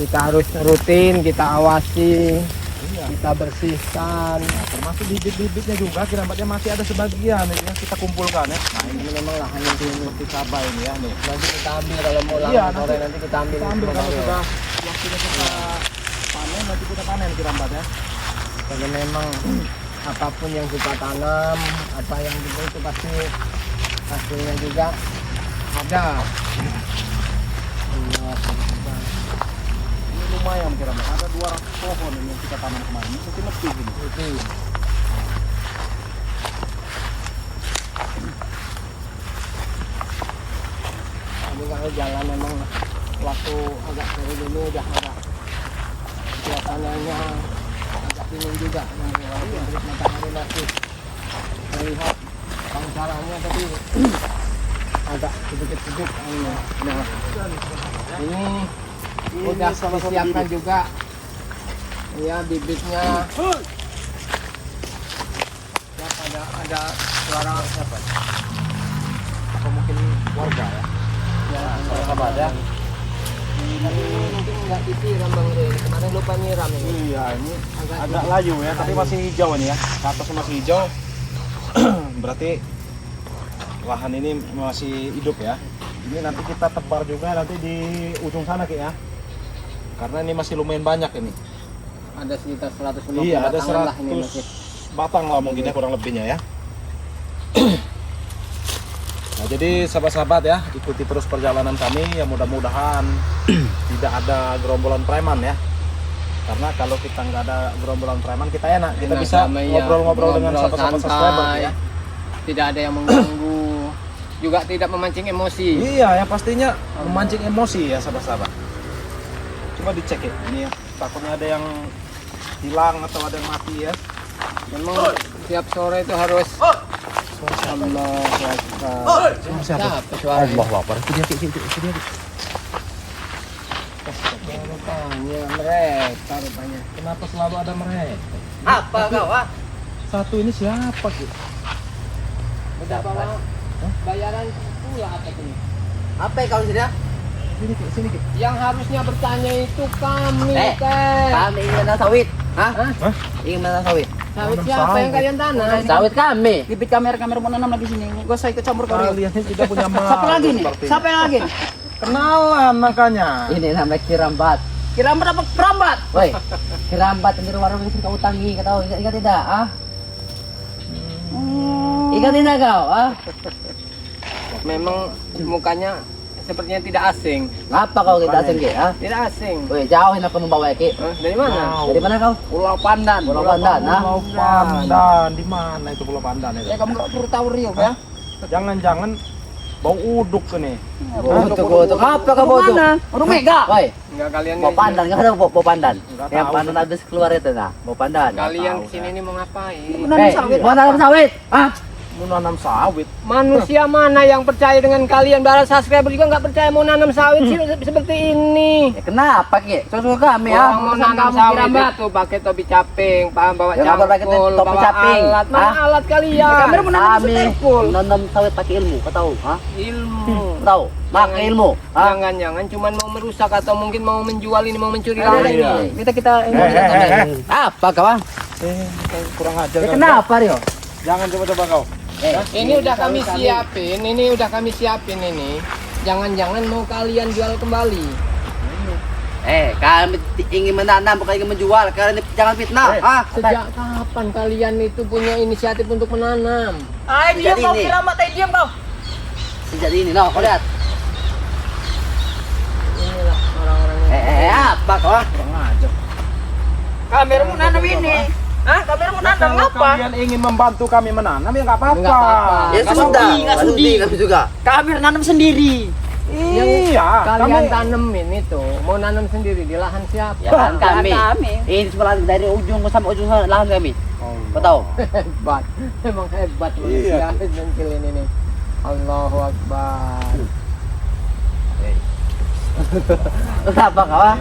Kita harus rutin, kita awasi, kita bersihkan. Nah, termasuk bibit-bibitnya juga kiramatnya masih ada sebagian yang kita kumpulkan ya. Nah ini memang lahan yang Seperti cabai ini ya nih. nanti kita ambil kalau mau Iya, langsung sore nanti kita ambil. Kita ambil semua kalau ya. sudah waktunya kita panen, nanti kita panen kirambat ya. Karena memang apapun yang kita tanam, apa yang kita itu pasti hasilnya juga ada. Allah Akbar. Ini lumayan kiramat. Ada 200 pohon ini yang kita tanam kemarin. Ini mesti lebih ini. Itu. Ini kalau jalan memang waktu agak sore dulu udah agak suasananya agak dingin juga. Walaupun terik matahari masih terlihat pangsalannya tapi agak sedikit-sedikit anginnya. Nah, ini udah disiapkan juga ya bibitnya. Siap, ada suara apa? Apa mungkin warga ya? Ya, Suara kabar ya. tapi mungkin nggak disiram Bang Rey. Kemarin lupa nyiram ini. Iya, ini agak layu ya, tapi masih hijau ini ya. Ke atasnya masih hijau. Berarti lahan ini masih hidup ya. Ini nanti kita tebar juga nanti di ujung sana Ki ya. Karena ini masih lumayan banyak ini. Ada sekitar 150 Iya, ada batangan lah ini 100 masih. batang lah mungkin ya, kurang lebihnya ya. Nah, jadi sahabat-sahabat ya, ikuti terus perjalanan kami ya, mudah-mudahan tidak ada gerombolan preman ya. Karena kalau kita nggak ada gerombolan preman, kita enak, kita Enak, bisa damai ya. ngobrol-ngobrol dengan Ngobrol sahabat-sahabat santai. subscriber ya. Tidak ada yang mengganggu, juga tidak memancing emosi. Iya, yang pastinya memancing emosi ya sahabat-sahabat. Coba dicek ya, ini ya, takutnya ada yang hilang atau ada yang mati ya. Memang tiap sore itu harus Allah Akbar. Siapa suara? Akbar, itu dia Ki, itu dia Ki. Rupanya mereka rupanya. Kenapa selalu ada mereka? Apa kau ah? Satu ini siapa Ki? Udah bawa bayaran pula apa ini? Apa kau sudah? Sini Ki, sini Ki. Yang harusnya bertanya itu kami, Eh, Teh. Kami ingin menanam sawit. Hah? Hah? Ingin menanam sawit. Sawit Tanam siapa yang sawit. kalian tanam? Sawit kami. Bibit kamera mau nanam lagi sini. Gua saya ikut campur kau. Kalian ini tidak punya malu. Siapa lagi nih? sepertinya. Siapa yang lagi? Kenalan makanya. Ini namanya kirambat. Kira berapa perambat? Woi, kirambat yang di warung yang sering kau utangi. Kau tahu? Ingat tidak? Ah? Ingat tidak kau? Ah? Memang mukanya sepertinya tidak asing. Ngapa kau tidak asing Ki? Ah? Tidak asing. Woi, jauhin aku membawa Ki. Dari mana? Dari mana kau? Pulau Pandan. Pulau Pandan. Ah? Pulau Pandan, di mana itu Pulau Pandan itu? Ya kamu gak perlu tahu Rio ya. Jangan-jangan bau uduk ke nih. Bodoh. Apa kau bodoh? Mana? Orang Mega. Woi, Enggak kalian bau pandan. Kau tahu bau pandan? Nggak Yang tahu. pandan habis keluar itu nah. Bau pandan. Kalian tahu, kesini ini mau ngapain? Menanam sawit. Mau nanam sawit? Ah? Mau nanam sawit. Manusia mana yang percaya dengan kalian? Para subscriber juga nggak percaya mau nanam sawit sih seperti ini. Ya, kenapa Ki? Susu kami ya. Orang mau Urusan nanam kamu, sawit kirambat. itu pakai topi caping, paham bawa Ya, nggak pakai cangkul, topi bawa caping. alat. Mana Hah? alat kalian? Kamera mau nanam Kami setekul. nanam sawit pakai ilmu, kau tahu? Hah? Ilmu. Kau tahu? Pakai ilmu. Hah? Jangan-jangan cuma mau merusak atau mungkin mau menjual ini, mau mencuri Ada lagi. Iya. ini. Kita Apa kawan? Kurang ajar Ya, kan? kenapa Rio? Jangan coba-coba kau. Ini udah kami siapin, ini. Jangan-jangan mau kalian jual kembali. Kami ingin menanam bukan ingin menjual. Kalian jangan fitnah. Ah, Sejak kapan kalian itu punya inisiatif untuk menanam? Ay, diam Jadi kau ini. kiramat, ay diam kau. sejak ini loh, kau lihat. Inilah orang-orang Apa kau? Ah? Kurang ajar. Kamera mau nanam ini. Hah? Kamera mau nanam Kalau ngapa? kalian ingin membantu kami menanam ya nggak apa-apa. Nggak apa-apa. Ya Nggak sudah, sudi, nggak nggak sudi. kami juga. Kamera nanam sendiri. Iya, Kalian kami tanemin itu, mau nanam sendiri di lahan siapa? Ya kan kami. Kami. Ini sebelah dari ujung sampai ujung lahan kami. Kau tahu? Hebat, emang hebat manusia jengkil ini nih. Allahu Akbar. Kenapa kau? Ah?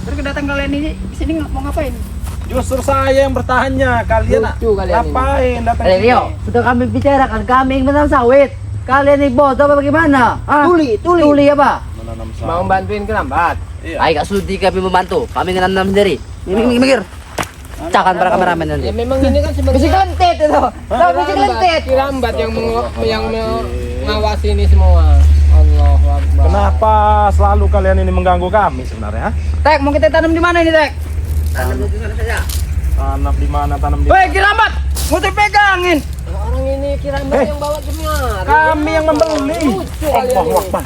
Terus kedatang kalian ini sini mau ngapain? justru saya yang bertanya. Kalian Lucu kalian ini. ngapain datang Eh Rio, sudah kami bicarakan kami ingin menanam sawit. Kalian ini bodoh apa bagaimana? Ah? Tuli. Tuli apa? menanam Mau sawit. bantuin kerambat? Iya. Ay, gak sudi kami membantu. Kami nanam sendiri. Mikir. Cakan para kameramen Ya nanti. memang ini kan sebenarnya Bisi kelentit itu. Tahu bisi kelentit. Kirambat yang mengawasi ini semua. Allahu Akbar. Kenapa selalu kalian ini mengganggu kami sebenarnya? Tek, mau kita tanam di mana ini, Tek? Tanam di sana saja. Tanam di mana? Tanam di Woi, Kirambat. Mau dipegangin. Orang ini kirambat yang bawa kemari. Kami yang membeli. Lucu kalian Allahu ini. Akbar.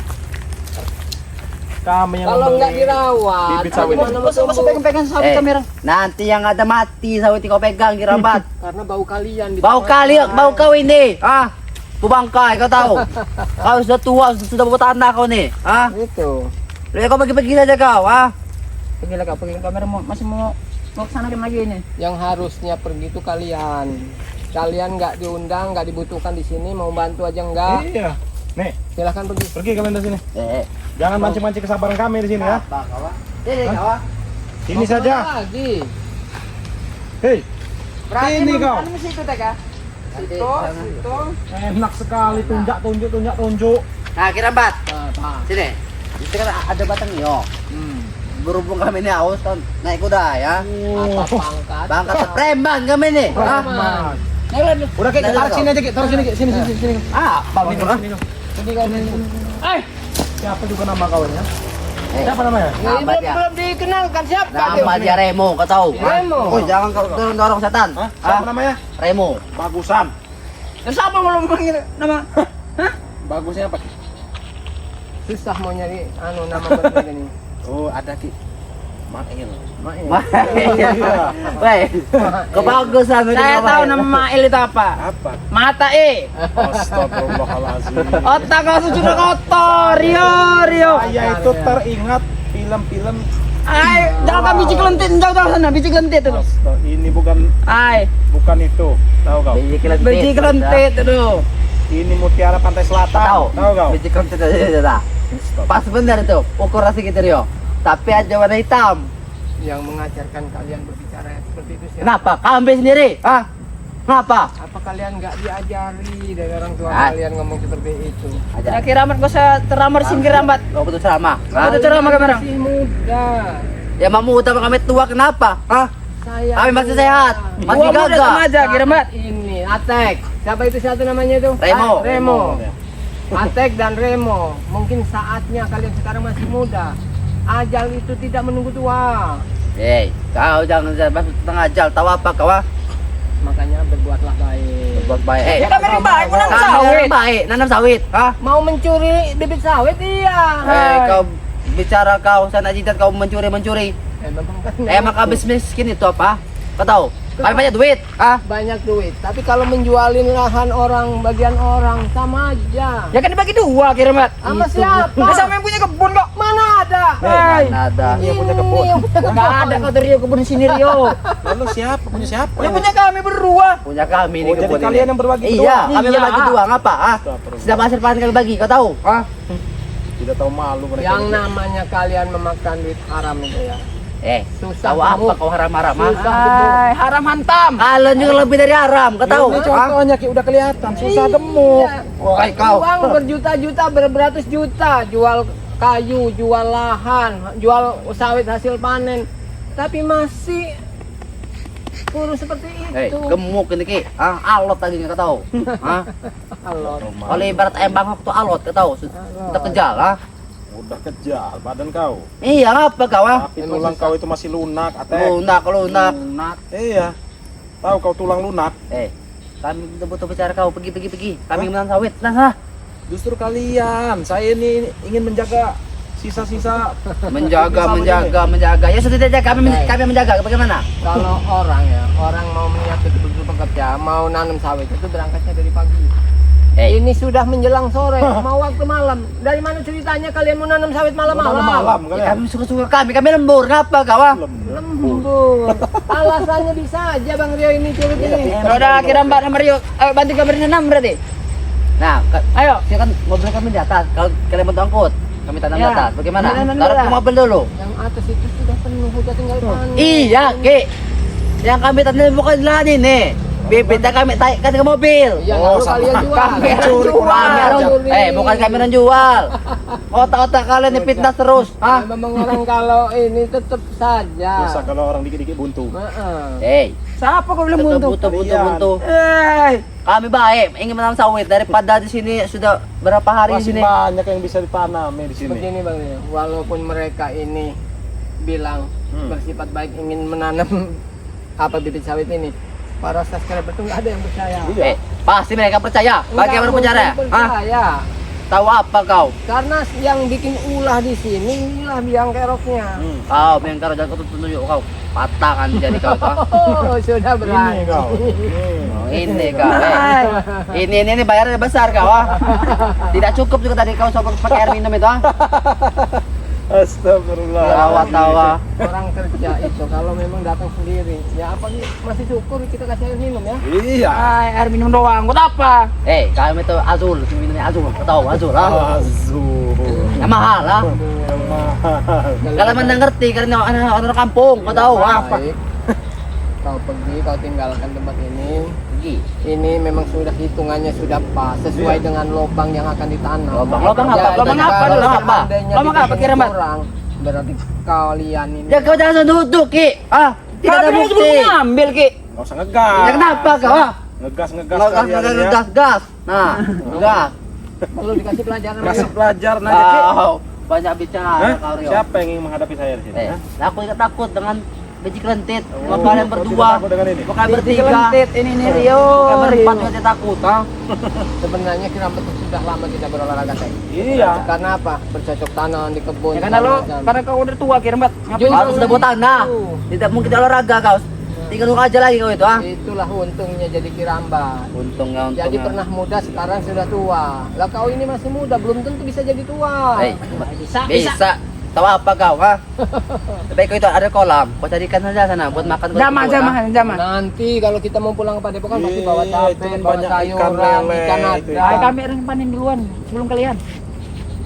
Kami yang Kalau membeli. nggak dirawat, Bibit sawit. mana mau Masa tumbuh? pegang-pegang sawit kamera. Nanti yang ada mati sawit kau pegang Kirambat. Karena bau kalian. Bau kali, bau kau ini. Ah, bubangkai kau tahu. Kau sudah tua, sudah bertanah kau nih. Ah, Itu. lihat kau pergi-pergi saja kau. Ah, Pergi lah kau, pergi kamera masih mau ke sana lagi ini. Yang harusnya pergi itu kalian. Kalian nggak diundang, nggak dibutuhkan di sini, mau bantu aja enggak. Iya. Nih, Silahkan pergi. pergi kalian dari sini. eh, Jangan mancing-mancing kesabaran kami di sini ya. apa kau? Ini kau. Sini Mau saja. kemana lagi. Hei, Berarti Ini kau. Ini situ, Tek ya. Situ. enak sekali tunjuk. Nah, Kirambat, Nah. sini. Itu kan ada batang yo. Berhubung kami ini haus kan naik kuda ya. Apa pangkat? Bangkat preman kami nih. Ah, Preman. Udah kayak Nah, taruh sini aja, Ki. Taruh sini, Ki. Sini. ah, bang itu. Sini kau sini. Siapa juga nama kawannya? Eh, Siapa namanya? Lambat ya. Belum dikenalkan siapa Nama dia Remo, kau tahu? Remo. Oh, jangan kau dorong setan. Hah? Siapa Ah, namanya? Remo. Bagusan. Terus apa mau manggil nama? Bagusnya apa? Susah mau nyari nama berbeda nih. Oh, ada Ki. Main. Weh, kebagusan ini Saya apa tahu ya? nama Mail itu apa. Apa? Mata E. Astagfirullahaladzim. Otak kau sudah kotor. Rio. Saya itu teringat film-film. Ay, jangan kau biji kelentit, jauh sana, biji kelentit itu. Ini bukan Ay, itu. Tahu kau? Biji kelentit. biji kelentit itu. Ini mutiara pantai selatan. Tahu? Tahu kau? Biji kelentit aja. Pas benar itu, ukuran segitu Rio. Tapi ada warna hitam. Yang mengajarkan kalian berbicara seperti itu siapa? Kenapa? Kambing sendiri? Ah, kenapa? Apa kalian nggak diajari dari orang tua Ah. kalian ngomong seperti itu? Ya Aja. Kirambat kau saya teramar sing Kirambat. Kau betul sama. Betul ceramah kamera. Masih muda. Ya mamu utama kami tua kenapa? Ah, Saya kami masih sehat, masih Gua muda sama gagah. aja Kirambat. Ini Atek. Siapa itu satu namanya itu? Remo. Remo. Atek dan Remo. Mungkin saatnya kalian sekarang masih muda. Ajal itu tidak menunggu tua. Kau jangan masuk tengah ajal. Tahu apa kau? Ah? Makanya berbuatlah baik. Berbuat baik. Ya kami ini baik, mau nanam Kami sawit. orang baik, nanam sawit. Ah, Mau mencuri bibit sawit iya. kau bicara kau sana jidat kau mencuri. Memang kan Emang habis miskin itu apa? Kau tahu? Kami banyak duit. Ah, banyak duit. Tapi kalau menjualin lahan orang, bagian orang sama aja. Ya kan dibagi dua Kirambat. Sama Itu. siapa? Nah, sama yang punya kebun kok. Mana ada? Hai. mana ada. Iya, punya kebun. Enggak ada kau dari Rio kebun di sini Rio. Lalu siapa? Punya siapa? Ya punya kami berdua. Punya kami ini Oh, jadi kebun ini. kalian yang berbagi Iya, doang? kami Iya. berbagi dua. Ngapa? Ah, sudah hasil panen kami bagi. Kau tahu? Ah, Tidak tahu malu mereka. Yang namanya kalian memakan duit haram itu ya. Susah tahu apa gemuk. kau haram-haram? Ah? Susah. Hai, haram hantam. Kalian juga lebih dari haram. Kau tahu? Ini Ah? contohnya Ki udah kelihatan susah gemuk. Iya. Oh, kau. Uang berjuta-juta, beratus juta, jual kayu, jual lahan, jual sawit hasil panen, tapi masih kurus seperti itu. Gemuk ini Ki. Ah, alot tadi kau tahu? Ah, Allah. kalau ibarat ayam bangkok tuh alot, kau tahu? Sudah kejal, ah. Udah kejal badan kau. Iya, ngapa kau? Ah? Tapi tulang kau itu masih lunak, Atek. Lunak. Iya. Tahu kau tulang lunak? Kami butuh bicara kau. Pergi. Kami menanam sawit. Nah, Justru kalian, saya ini ingin menjaga sisa-sisa menjaga. Ya sudah saja kami menjaga. Bagaimana? Kalau orang mau menyakiti betul pekerja, mau nanam sawit itu berangkatnya dari pagi. Ini sudah menjelang sore, mau waktu malam. Dari mana ceritanya kalian mau nanam sawit malam-malam? malam Ya, kalian. kami suka-suka kami lembur. Ngapa kau? Ah? Lembur. Alasannya bisa aja Bang Rio ini curut ini. Ya udah Kirambat sama Rio. Ayo bantu kami nanam berarti. Nah, Ayo. saya kan mobil kami di atas. Kalau kalian bantu angkut, kami tanam di Ya. atas. Bagaimana? Nanam Taruh dulu. ke mobil dulu. Yang atas itu sudah penuh, udah tinggal panen. Iya, Ki. Yang kami tanam bukan lahan ini. Bibit na kami tayo ke mobil. Iya, Oh, lalu sama. kalian jual. Kamera Curi jual. kurang ajar. Bukan kamera jual. Otak-otak kalian nih fitnah terus. Hah? Memang orang kalau ini tetap saja. Susah kalau orang dikit-dikit buntu. Hey, Siapa kau bilang buntu? buntu. Eh, Kami baik, ingin menanam sawit daripada di sini sudah berapa hari di Masih sini. banyak yang bisa ditanam ya di sini. Begini Bang Rio, walaupun mereka ini bilang bersifat baik ingin menanam apa bibit sawit ini, para subscriber itu nggak ada yang percaya. Iya. Pasti mereka percaya. Nggak Bagaimana mungkin percaya? Hah? percaya. Tahu apa kau? Karena yang bikin ulah di sini inilah biang keroknya. Kau yang karo jangan kau tunjuk kau. Patah kan jadi kau tuh. Oh, sudah berani. Ini kau. Oh, ini kau. Ini bayarnya besar kau. Ah. Tidak cukup juga tadi kau sokong pakai air minum itu. Ah. Astagfirullah. Tawa-tawa. Orang kerja itu kalau memang datang sendiri, ya apa sih masih syukur kita kasih air minum ya. Iya. air minum doang. Buat apa? Kami itu Azul, minumnya Azul. Kau tahu Azul ah? Azul. Yang mahal ah. Yang mahal. Kalau mana ngerti karena orang kampung, kau tahu ah. Baik. Kau pergi, kau tinggalkan tempat ini. Pergi. Ini memang sudah hitungannya sudah pas sesuai dengan lubang yang akan ditanam. Lubang apa? Jadi Lubang apa? kalau Lubang apa? seandainya Lubang apa, dibikin Kira, Mbak? kurang, berarti kalian ini. Ya kau jangan duduk Ki. Ah, tidak ada Kami bukti. sebelum ngambil Ki. Nggak usah ngegas. Ya kenapa kau ah? Ngegas Gas, gas. Nah, gas. Perlu dikasih pelajaran. Kasih Bang. pelajaran aja, Ki. Wow, banyak bicara Hah? kau Rio. Siapa yang ingin menghadapi saya di sini? Eh, Hah? aku tidak takut dengan biji kelentit. Kalau Oh, kalian kau berdua, tidak takut dengan ini? bukan Biji bertiga, kelentit ini nih Rio. bukan berempat juga tidak takut, ah. Sebenarnya Kiramat itu sudah lama tidak berolahraga saya. Iya. Karena apa? Bercocok tanam di kebun. Ya karena lo, segala macam. karena kau udah tua Kirmat. Justru Kalau sudah buat tanah, itu. tidak mungkin olahraga kau. Tinggal aja lagi kau itu, ah. Itulah untungnya jadi Kirambat. Untungnya. Jadi pernah muda sekarang sudah tua. Lah kau ini masih muda, belum tentu bisa jadi tua. Eh, Bisa, bisa. Tahu apa kau, ha? Tapi kau itu ada kolam, kau carikan saja sana buat makan. Zaman, zaman. Nanti kalau kita mau pulang ke Padepokan pasti bawa Iya, cabai, itu kan bawa banyak sayuran, ikan lele, ikan itu ada. Nah, kami harus panen duluan sebelum kalian.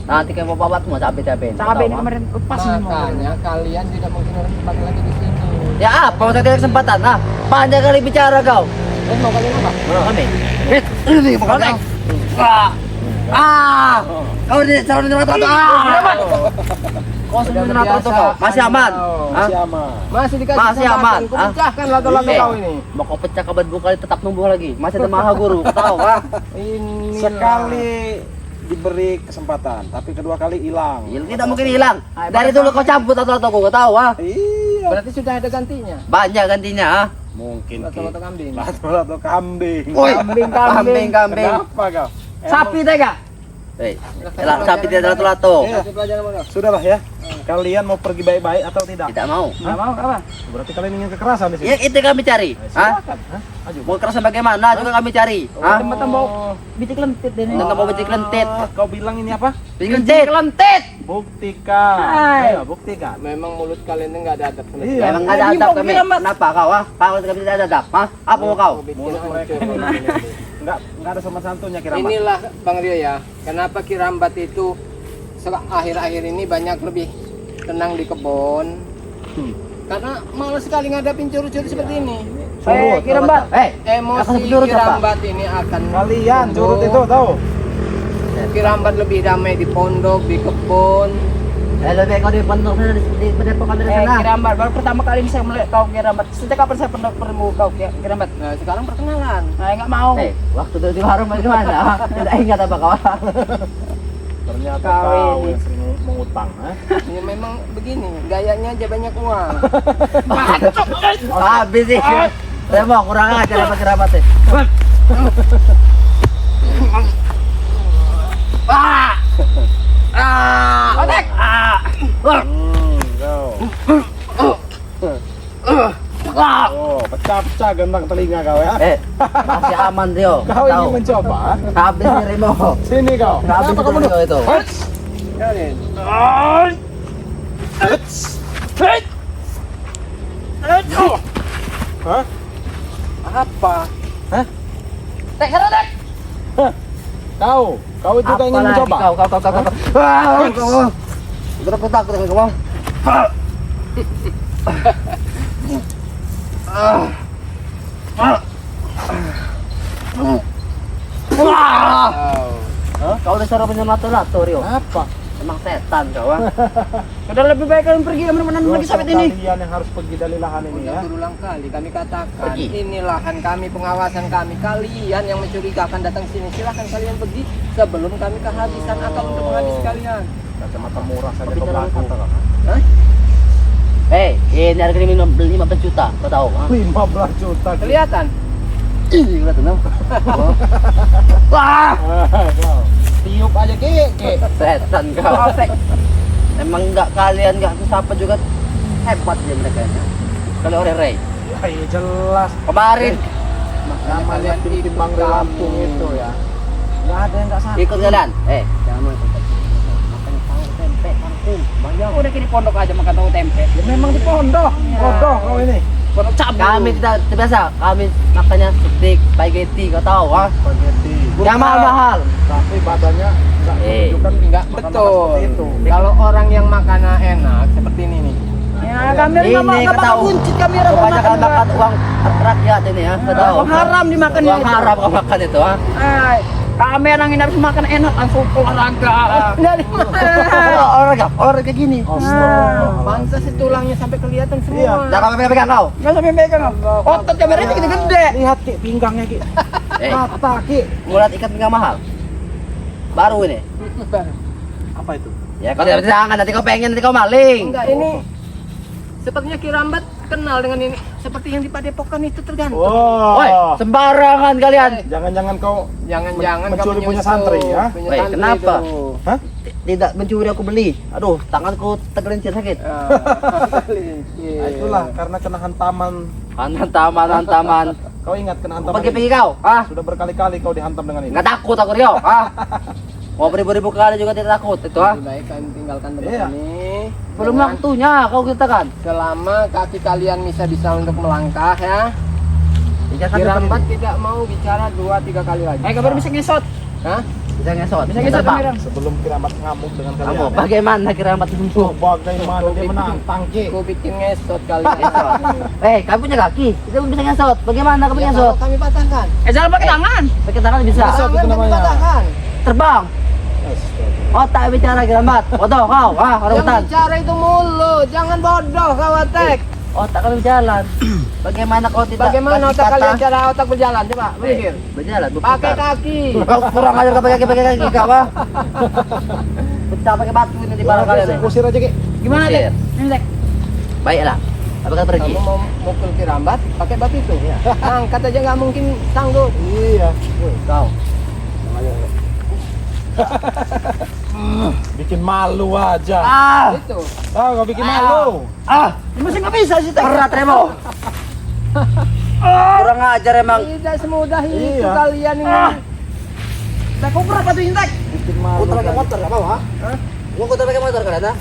Nanti kau bawa semua cabai-cabai. Cabai ini kemarin lepas ini mau. Makanya kalian tidak mungkin harus dipakai lagi di sini. Ya apa, mau cari kesempatan, ah? Panjang kali bicara kau. Mau kalian apa? Kami. Ini pokoknya. Kau di calon rata Kau Sudah sebelum rata berbiasa. kau. Masih aman? Oh, Hah? Masih aman. Masih dikasih Masih kesempatan. aman, Kau ah? pecahkan lato-lato Eh, kau ini. Mau kau pecah kabar 2 kali tetap numbuh lagi. Masih ada maha guru, kau tahu, ah? Ini Sekali diberi kesempatan, tapi kedua kali hilang. Tidak mungkin hilang. Dari dulu kau cabut lato-lato kau tahu, ah? Iya. berarti sudah ada gantinya. Banyak gantinya, ah? Mungkin Ki. Lato-lato kambing. Lato-lato kambing. Woi, Kambing. kambing. Kenapa kau? Sapi tega. Sapi tidak ada lato-lato. Iya. Kasih pelajaran bodoh. Sudahlah ya. Kalian mau pergi baik-baik atau tidak? Tidak mau. Nggak mau apa? Berarti kalian ingin kekerasan di sini. Ya itu kami cari. Hah? Silakan. Hah? Ayo. Mau kerasa bagaimana juga kami cari. Hah? Tambah biji kelentit deh nih. Dan mau biji kelentit. Kau bilang ini apa? Biji kelentit. Kelentit. Buktikan. Hai. Ayo, buktikan. Memang mulut kalian ini nggak ada adab sama Iya. sekali. Emang ada adab kami. Kenapa kau, ah? Kau tidak ada adab, ah? Apa mau kau? Bikin Mulut mereka hancur ini. mulut ini. Enggak ada sopan santunnya Kiramat. Inilah Bang Rio ya, kenapa Kirambat itu akhir-akhir ini banyak lebih tenang di kebun. Karena malas sekali ngadapin curi-curi seperti ini. Kirambat. Emosi Akan curut apa? Kirambat ini akan Kalian tumbuh. curut itu tahu? Kirambat lebih damai di pondok, di kebun. Lebih kau di pondok sana di Padepokan dari sana. Kirambat, baru pertama kali ini saya melihat kau Kirambat. Sejak kapan saya pernah bertemu kau Kirambat? Nah, sekarang perkenalan. Nah, nggak mau. Waktu itu di warung bagaimana? Tidak ingat apa kau? Ternyata Kau kau ini. yang sering mengutang, ha? Ya memang begini, gayanya aja banyak uang. Habis sih. Saya mau kurang ajar apa kerabat sih. Otek. Kau. Oh, pecah-pecah gentang telinga kau ya. Masih aman Rio. Kau ingin mencoba? Habis nih Remo. Sini kau. Habis Kenapa kamu itu itu. Kalian. Hah? Apa? Hah? Tek, Tek. Kau juga ingin mencoba? Kau. Udah aku takut dengan kau. Wah! Oh. Kau udah suruh penyelamat-lato, Rio. Apa? Emang setan kau, ah. Udah lebih baik kalian pergi mana lagi sampai ini. Kalian yang harus pergi dari lahan ini Udah ya. berulang kali kami katakan, Pergi. ini lahan kami, pengawasan kami. Kalian yang mencurigakan datang sini, silahkan kalian pergi sebelum kami kehabisan akal untuk menghabisi kalian. Kacamata murah saja Tapi kau jangan belakang. aku. Hah? Ini harga ini 15 juta, kau tahu, ah. 15 juta. Kelihatan? Ih, udah tenang. Wah! Tiup aja ke. Setan kau. Emang enggak kalian enggak kesapa juga hebat dia mereka ya. Kalau orang Ray. Ya iya jelas. Kemarin Namanya tim Bang Lampung itu ya. Enggak ada yang enggak sama. ikut jalan. Jangan mau ikut. Makan tahu tempe kampung. Bayang. Udah kini pondok aja makan tahu tempe. Ya memang di pondok. Bodoh kau ini. Pondok cabut. Kami tidak terbiasa. Kami makannya steak, spaghetti, kau tahu, ah. Spaghetti. Yang mahal-mahal. Tapi badannya enggak menunjukkan Enggak makanan betul. seperti itu. Kalau orang yang makannya enak seperti ini nih. Ya kamera Ini enggak kau bakal tahu. buncit kamera Kebanyakan makan uang rakyat ini ya, kau tahu. Uang haram dimakannya Uang itu. haram kau makan itu, ah. Ay, kamera yang harus makan enak langsung olahraga. Dari Orang kayak gini. Astagfirullah. pantas tulangnya sampai kelihatan semua. Iya. Jangan pegang-pegang kau. Enggak sampai megang. Otot kameranya gede-gede. Lihat Ki pinggangnya Ki. Mata Ki. Mulat ikat pinggang mahal. Baru ini. Apa itu? Ya kalau tidak jangan nanti kau pengen nanti kau maling. Enggak, ini sepertinya Kirambat kenal dengan ini. Seperti yang di Padepokan itu tergantung. Woi, Wah. sembarangan kalian. Jangan-jangan kau Jangan-jangan mencuri kamu punya nyusup, santri, ya? punya Woi, santri kenapa? itu. Hah? Tidak mencuri aku beli. Aduh, tanganku tergelincir sakit. Ah, Nah, itulah karena kena hantaman. Hantaman. Kau ingat kena hantaman? Pergi ini? kau. Ah, Sudah berkali-kali kau dihantam dengan ini. nggak takut aku Rio. Ah. Mau beribu-ribu kali juga tidak takut itu ah. Lebih baik kalian tinggalkan tempat Iya. ini. Belum Dengan- waktunya kau katakan. Selama kaki kalian bisa untuk melangkah ya. Tidak sampai Kirambat tidak mau bicara 2-3 kali lagi. Kabar bisa ngesot. Hah? bisa ngesot. Bisa ngesot terbang. kamera. Sebelum Kiramat ngamuk dengan Kamu kalian. ya. bagaimana Kiramat itu? Oh, bagaimana dia menantang Ki? Aku bikin ngesot kalian. Kamu punya kaki. Kita bisa ngesot. Bagaimana kamu Ya, ngesot? kalau kami patahkan. Jangan pakai tangan. Pakai tangan bisa. Ngesot itu Tangan kami namanya. patahkan. Terbang. Astaga. Otak bicara Kiramat. Bodoh kau. Ah, orang Yang hutan. bicara itu mulut, jangan bodoh kau Atek. Otak kalian berjalan. Bagaimana kau tidak Bagaimana kasih otak kata? kalian cara otak berjalan? Coba pikir. Berjalan, Pakai berputar. kaki. Kau kurang ajar kau pakai kaki kau ah. Pecah pakai batu ini di barang kalian nih. Usir aja Ki. Gimana Usir. deh? Ini dek. Baiklah. Apa kata pergi? Kamu mau mukul Kirambat pakai batu itu? Iya. Angkat aja nggak mungkin sanggup. Iya. Kau. Bikin malu aja. Ah. Itu. Tahu kau bikin malu. Ah. Masih nggak bisa sih. Berat Remo. Kurang ajar emang. Tidak semudah itu Iya. kalian ini. Dek, kau berapa tuh Intek? Bikin malu. Putar pakai kan. motor enggak mau ah? Mau putar pakai motor kalian ah?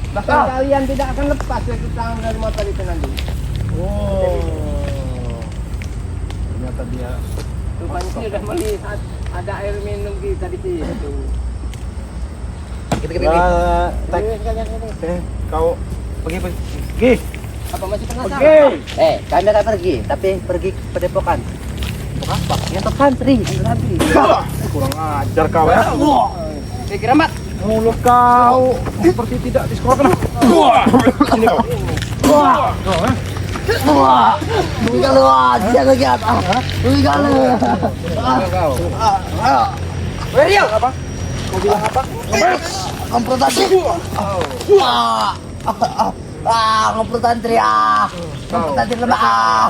Bahkan kalian tidak akan lepas dari tangan dari motor itu nanti. Oh. Ternyata dia. Rupanya sudah melihat ada air minum kita di situ. Kita Nah, Tek. Kau pergi. Apa masih penasaran? Pergi. Kami akan pergi, tapi pergi ke Padepokan. Untuk apa? Untuk santri. Kurang ajar kau ya. Kiramat. Mulut kau seperti tidak di sekolah kena. Sini kau. Wah, kalau jangan lihat ah. Kalau Kau. Rio. Apa? Kau bilang apa? konfrontasi. Konfrontasi ah. Konfrontasi lemah.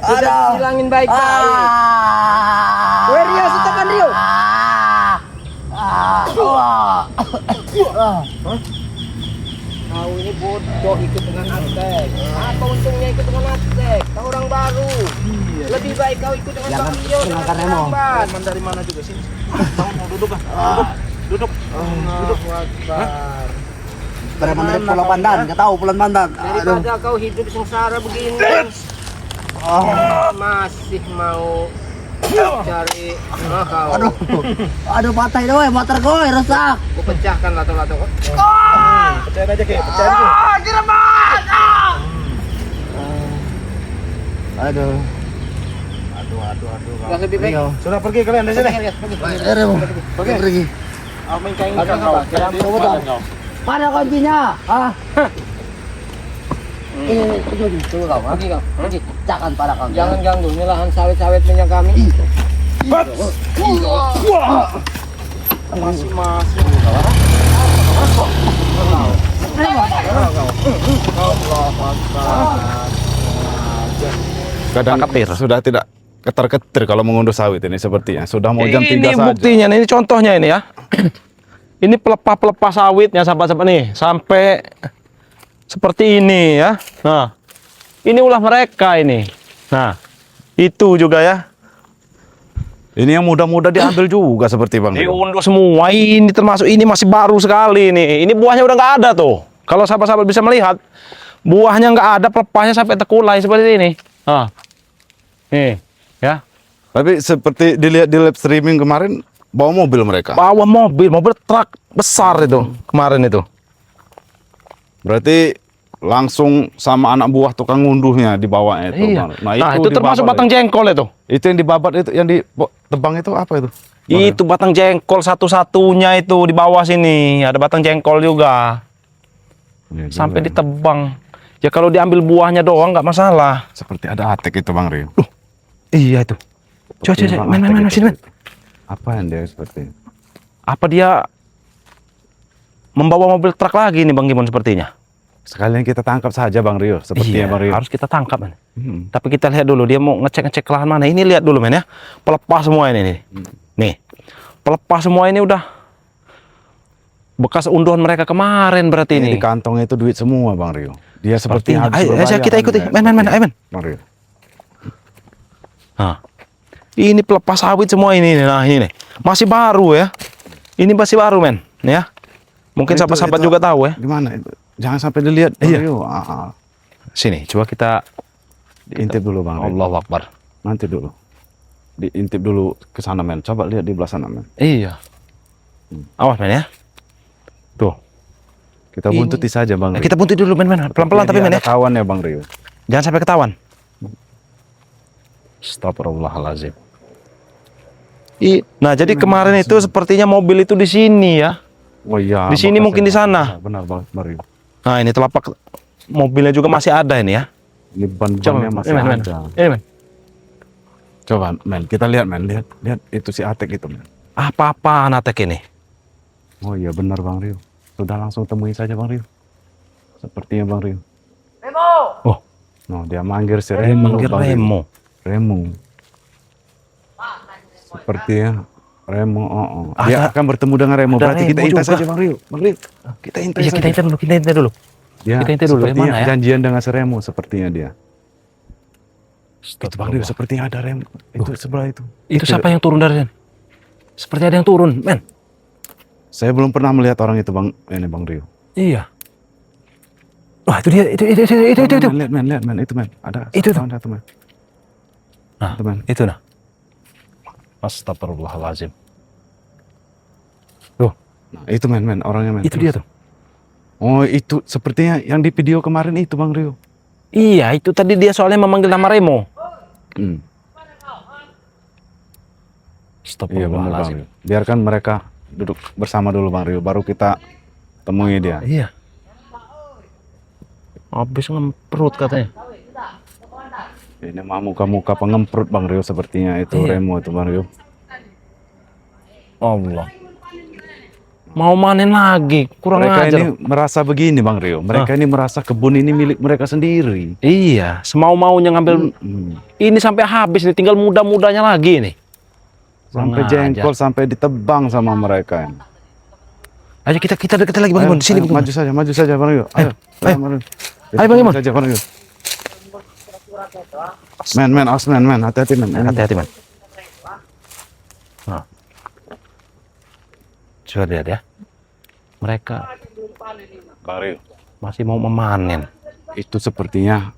Sudah bilangin baik-baik. Weh, Rio, stopkan, Rio. Kau ini bodoh ikut dengan Atek. Apa untungnya ikut dengan Atek? Kau orang baru. Lebih baik kau ikut dengan Bang Rio dengan Kirambat. Teman dari mana juga sih? Kamu mau duduk ah? Duduk. Duduk. Preman dari Pulau Pandan, nggak tahu Pulau Pandan. Daripada kau hidup sengsara begini, masih mau cari kau. Aduh patah itu, motor gue rusak. Ku pecahkan lato-lato kau. Percaya aja Ki, percaya aja. Kiramat. Aduh. Gas lebih baik. Sudah pergi kalian dari sini. Pergi. Aku inginkan kau. Kau. Mana kuncinya? Ah. Ini tunggu kau. Pergi kau. Pergi. Jangan pada kau. Jangan ganggu, ini lahan sawit-sawit punya kami. Masih. Kadang sudah tidak ketar-ketir kalau mengunduh sawit ini sepertinya. Sudah mau jam 3 ini saja. buktinya, ini contohnya ini ya. Ini pelepah-pelepah sawitnya sahabat-sahabat nih, sampai seperti ini ya. Nah, ini ulah mereka ini. Nah, itu juga ya. Ini yang muda-muda diambil juga seperti Bang Rio. Diunduh semua. Ini termasuk ini masih baru sekali nih. Ini buahnya udah nggak ada tuh. Kalau sahabat-sahabat bisa melihat, buahnya nggak ada, pelepahnya sampai terkulai seperti ini. Nah, nih ya. Tapi seperti dilihat di live streaming kemarin, bawa mobil mereka. Bawa mobil truk besar itu kemarin itu. Berarti langsung sama anak buah tukang ngunduhnya dibawanya itu. Iya. Bang. Nah, itu termasuk dibabat batang jengkol itu. Itu yang dibabat itu, yang ditebang itu apa itu? Itu batang jengkol satu-satunya itu di bawah sini. Ada batang jengkol juga. Ya, Sampai juga. ditebang. Ya kalau diambil buahnya doang nggak masalah. Seperti ada atek itu Bang Rio. Iya itu. Coba main sini men. Apa yang dia seperti? Apa dia membawa mobil truk lagi nih Bang Gimon sepertinya? Sekalian kita tangkap saja Bang Rio, sepertinya Bang Rio. Harus kita tangkap men. Tapi kita lihat dulu dia mau ngecek lahan mana. Ini lihat dulu men ya. Pelepah semua ini nih. Nih. Pelepah semua ini udah bekas unduhan mereka kemarin berarti ini. Di kantong itu duit semua Bang Rio. Dia seperti Sepertinya. habis Ayo, berbayar, kita ikuti. kan, Men, ayo men. Bang Rio. Nah, ini pelepah sawit semua ini. Nah, ini nih. Masih baru ya. Ini masih baru, men. Ya. Mungkin Itu- sahabat-sahabat itu juga tahu ya. Gimana itu? Jangan sampai dilihat Bang Iya. Rio. Sini, coba kita Diintip dulu Bang Rio. Allahu Akbar. Nanti dulu. Diintip dulu ke sana men. Coba lihat di belah sana men. Iya. Awas, men ya. Tuh. Kita buntuti saja Bang Rio. Kita buntu dulu, men. Pelan-pelan tapi, men ya. Ada kawan ya Bang Rio. Jangan sampai ketahuan. Astagfirullahalazim. Nah, jadi kemarin itu sepertinya mobil itu di sini ya. Oh iya. Di sini makasih, mungkin di Bang. sana. Benar Bang Rio. Nah, ini telapak mobilnya juga masih ada ini ya. Ini Coba, ban-bannya masih men. ada. Ini, men. Coba men, kita lihat men. Lihat itu si Atek itu men. Apa-apaan Atek ini? Oh iya benar Bang Rio. Sudah langsung temui saja Bang Rio. Sepertinya Bang Rio. Oh, No, dia manggil si Remo. manggil Bang Rio. Remo. Remo. Sepertinya Remo. Dia akan bertemu dengan Remo. ada Berarti kita Remo intai juga. saja Bang Rio. Bang Rio. Kita intai Iya, saja. kita intai dulu. Dia Kita intai dulu, yang sepertinya mana ya? janjian dengan si Remo sepertinya dia. Itu Bang Rio, sepertinya ada Remo. Itu sebelah itu. Itu siapa yang turun dari sini? Seperti ada yang turun, men. Saya belum pernah melihat orang itu Bang Rio. Iya. Wah, itu dia, itu. Men, lihat men, itu men. Ada Itu tuh. satu men. Nah, Itu men. itu nah. Astagfirullahalazim. Tuh, Nah, itu men, orangnya men. itu dia tuh. Oh, itu sepertinya yang di video kemarin itu Bang Rio. Iya, itu tadi dia soalnya memanggil nama Remo. Iya benar Bang Astagfirullahalazim. Rio. Biarkan mereka duduk bersama dulu Bang Rio, baru kita temui dia. Iya. Habis ngemprut katanya. Ini mah muka-muka pengemprut Bang Rio sepertinya itu Iya. Remo itu Bang Rio. Allah. Mau manen lagi, kurang Mereka ajar. ini merasa begini Bang Rio. Mereka ini merasa kebun ini milik mereka sendiri. Iya, semau-maunya ngambil. Ini sampai habis nih, tinggal muda-mudanya lagi nih. Sampai Kurang jengkol, sampai ditebang sama mereka. Ayo kita dekat lagi Bang Imon, di sini Ayo, Bang Imon. maju saja Bang Rio. Ayo, ayo. Bang Rio. Ayo, Bang Imon. Saja Bang Rio. Men, awas men, hati-hati men. Hati-hati, Man. Nah. Coba lihat ya. Mereka Bang Rio. masih mau memanen. Itu sepertinya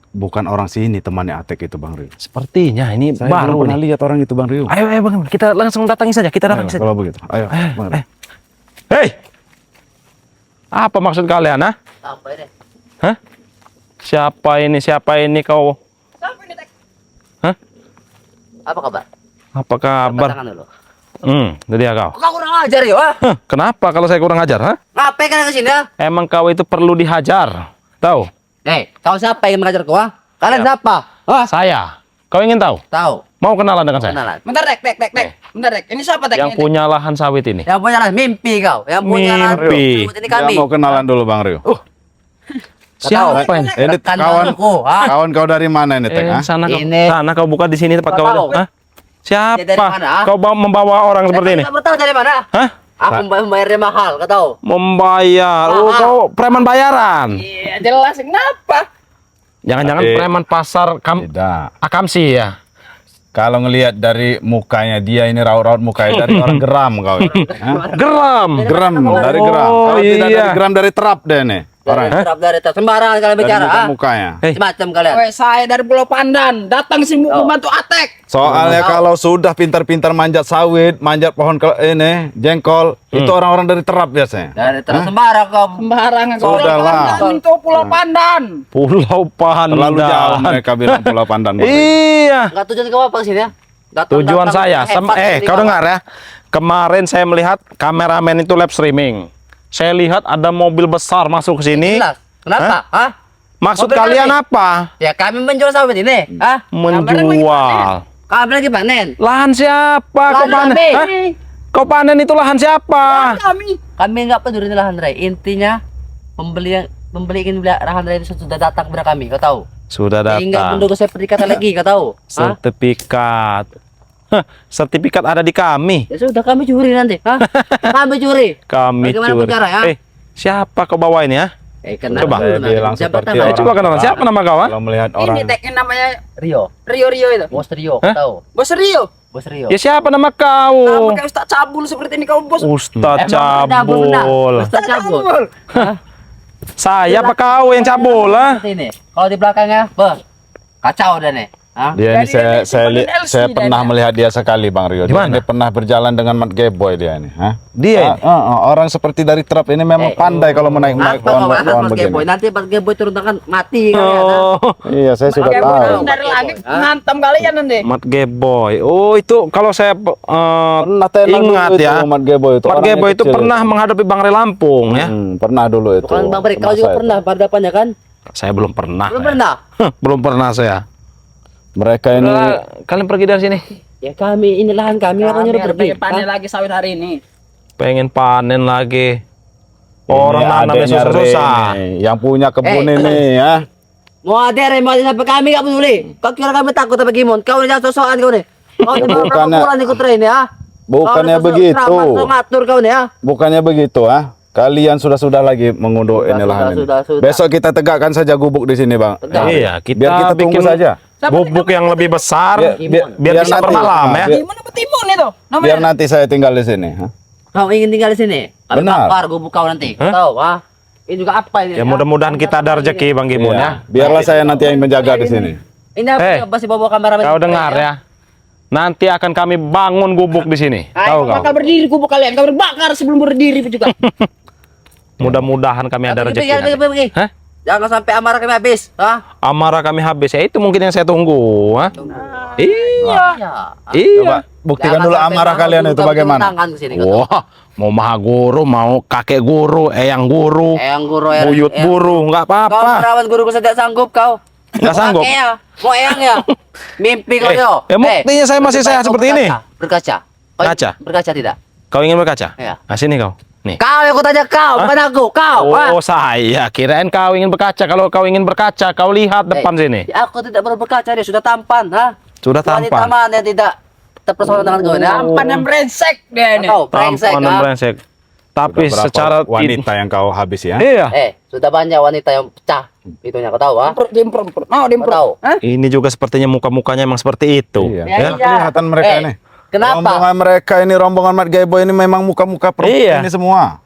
bukan orang sini temannya Atek itu Bang Rio. Sepertinya ini Saya baru belum pernah nih. lihat orang itu Bang Rio. Ayo Bang Imon, kita langsung datangi saja. Kita datangi Ayo, saja. kalau begitu. Ayo, Bang Rio. Hei! Apa maksud kalian, ah? Apa ini? Hah? Siapa ini kau Apa kabar? Apa kabar? Tangan dulu. Itu dia kau. Kau kurang ajar ya, ah? Hah, kenapa kalau saya kurang ajar, ha? Ngapain kan ke sini, ah? Emang kau itu perlu dihajar. Tahu? Kau siapa yang mengajar kau, ah? Kalian siapa? Ah, Saya. Kau ingin tahu? tahu. Mau kenalan dengan saya? Kenalan. Bentar, Dek. Bentar, Dek. Ini siapa, Dek? Yang punya lahan sawit ini. Yang punya lah mimpi kau. Yang punya lah Mimpi. ini kami. Dia mau kenalan dulu Bang Rio. Siapa ini? Ini Rekan kawan aku, ah. kawan kau dari mana ini, Tek? ah? Sana kau. Ini. Sana kau buka di sini tempat Kau kau tahu? ada. Hah? Dia dari Siapa? mana, ah? Kau membawa orang seperti ini? Kamu tahu dari mana? Hah? Aku membayarnya mahal, kau tahu? Membayar. Oh, Mahal. kau preman bayaran. Iya, jelas. Kenapa? Jangan-jangan Tapi- preman pasar Tidak. Akamsi ya? Kalau ngelihat dari mukanya dia ini raut-raut mukanya dari orang geram kau. Hah? Geram. Geram dari geram. Oh, Kalau tidak iya. dari geram dari terap deh nih. Orang. Dari terap sembarangan kalian Dari bicara, ah. mukanya. Semacam kalian. Weh, saya dari Pulau Pandan. Datang sih mau membantu Atek. Soalnya kalau sudah pintar-pintar manjat sawit, manjat pohon ini, jengkol, itu orang-orang dari terap biasanya. Dari terap sembarang kau. Sembarangan. Sudahlah. Itu Pulau Pandan. Pulau Pandan. Terlalu jauh mereka bilang Pulau Pandan. Bang. Iya. Enggak tujuan kau apa sini ya? Tujuan saya, kau dengar ya. Kemarin saya melihat kameramen itu live streaming. Saya lihat ada mobil besar masuk ke sini. Jelas. Kenapa? Hah? Maksud Mobil kalian kami. apa? Ya kami menjual sawit ini. Hah? Menjual. Kami lagi panen. Lahan siapa? Kau Lahan panen? kami. Hah? Kau panen itu lahan siapa? Kami nggak peduli lahan raya. Intinya pembeli ingin beli lahan raya itu sudah datang kepada kami. Kau tahu? Sudah Hingga datang. menunggu saya perikatan lagi. Kau tahu? Hah? Sertifikat. Hah, sertifikat ada di kami. Ya sudah kami curi nanti. Hah? Kami curi. Kami Bagaimana curi. bicara, ya? Siapa kau bawa ini ya? Kenapa? Coba. Saya bilang seperti orang. Coba kenalan. Siapa nama kau? Kalau melihat orang. Ini Dek, yang namanya Rio. Rio itu. Bos Rio. Hah? Kau tahu? Bos Rio. Bos Rio. Ya siapa nama Kenapa kau? kayak Ustaz Cabul seperti ini kau, Bos? Ustaz Emang benar, Cabul. Ustaz Cabul. Saya apa kau yang cabul lah? Seperti ini. Kalau di belakangnya, kacau dah nih. Hah? Dia ini Jadi dia saya LC pernah dia. melihat dia sekali Bang Rio. Di Dia mana? ini pernah berjalan dengan Mat Geboy dia ini. Hah? Dia ini? Orang seperti dari trap ini memang pandai kalau menaik Apa pohon kau bahas pohon Mas Geboy? begini. Nanti Mas Geboy turun tangan mati kalian. ha? Oh, Iya, saya sudah Kayak tahu. turun dari langit ngantam kalian nanti. Mat Geboy. Oh, itu kalau saya Pernah tenang ingat dulu ya. itu Mat Geboy itu. Mat orangnya Geboy itu kecil pernah menghadapi Bang Re Lampung ya. Pernah dulu itu. Bukan Bang Beri, kau juga Masa pernah pada depannya kan? Saya belum pernah. Belum pernah. Belum pernah saya. Mereka ini Kalian pergi dari sini. Ya kami ini lahan kami apa nyuruh pergi? Panen lagi sawit hari ini. Pengen panen lagi. Orang ini nanamnya adeknya susah-susah. Rene, yang punya kebun ini ya. Mau ada mau ada sampai kami nggak peduli. Kau kira kami takut apa gimon? Kau ini jangan sosokan kau nih. Kau ini berapa Bukannya- bulan ikut train ya? Bukannya begitu. Ngatur kau nih ya? Bukannya begitu ah. Kalian sudah lagi mengunduh ini lahan ini. sudah. Besok kita tegakkan saja gubuk di sini, Bang. Tegak. Iya, kita, Biar kita tunggu bikin saja. bubuk yang lebih besar biar bisa nanti- bermalam ya. biar- Timun apa timun itu? Namanya. Biar nanti saya tinggal di sini. Hah? Kau ingin tinggal di sini? Kami Benar. bakar gubuk kau nanti. Kau tahu ah? Ini juga apa ini? Ya mudah-mudahan kita ada rezeki Bang Gimun Iya. ya. Biarlah saya nanti yang menjaga di sini. Ini apa? Masih bawa kamera? Kau dengar ya. Nanti akan kami bangun gubuk di sini. Tahu Ayo, kau? bakal berdiri gubuk kalian. Kau berbakar sebelum berdiri juga. Mudah-mudahan kami ada rezeki. nanti. Pergi. Hah? Jangan sampai amarah kami habis. Hah? Amarah kami habis ya, itu mungkin yang saya tunggu. Hah? Iya. Ya. Iya. Coba buktikan dulu amarah kalian itu bagaimana. Tangan ke sini, kau tahu. Wah, mau maha guru, mau kakek guru, eyang guru, Eyang guru, buyut guru, nggak Kau apa-apa. merawat guruku tidak sanggup kau. Nggak sanggup. Mau eyang ya? Mimpi kau yo. Buktinya saya masih sehat seperti ini. Berkaca. Kaca. Berkaca tidak? Kau ingin berkaca? Iya. Nah, sini kau. Nih. Kau yang aku tanya kau, bukan aku. Kau. ah. Oh, saya kirain kau ingin berkaca. Kalau kau ingin berkaca, kau lihat depan sini. Ya, aku tidak perlu berkaca, dia sudah tampan, ha? Sudah Wanita tampan. mana yang tidak terpesona dengan kau ini, ha? Tampan dan brengsek dia ini. Kau, brengsek, Tampan dan ha? brengsek. Tapi Sudah berapa secara wanita yang kau habis ya. Iya. Sudah banyak wanita yang pecah. Itunya kau tahu, ha? Diimprove. Mau Kau tahu? diimprove. Hah? Ini juga sepertinya muka-mukanya emang seperti itu. Iya. Ya? Kelihatan mereka ini. Kenapa? Rombongan mereka ini, rombongan Mat Geboy ini memang muka-muka perempuan Iya. ini semua.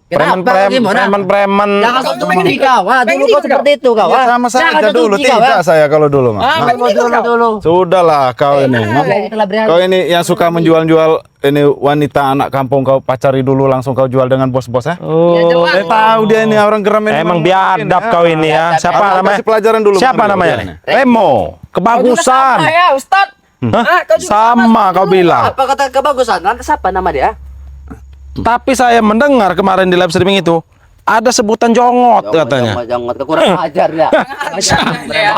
Kenapa? Gimana? Preman. Jangan kau tunjuk kau, ha? Dulu kau seperti itu, kau, Ya, ha? sama Jangan saja kau dulu, tunjuk kau, tidak ha? saya kalau dulu mah. Ah, Kau dulu. Sudahlah kau ini. Telah beri Kau ini yang suka menjual-jual ini wanita anak kampung, kau pacari dulu langsung kau jual dengan bos-bos ya. Oh, Saya tahu dia ini orang geram ini. emang biadab ini. kau ini ya. Siapa Aku namanya? kasih pelajaran dulu, Siapa Bang Rio, namanya dia nih? Remo. Kebagusan. Ya, Ustad. Hah? kau juga Sama kau bilang. Apa kata kebagusan? Lantas apa nama dia? Tapi saya mendengar kemarin di live streaming itu ada sebutan jongot katanya. Jangan kekurang ajar ya.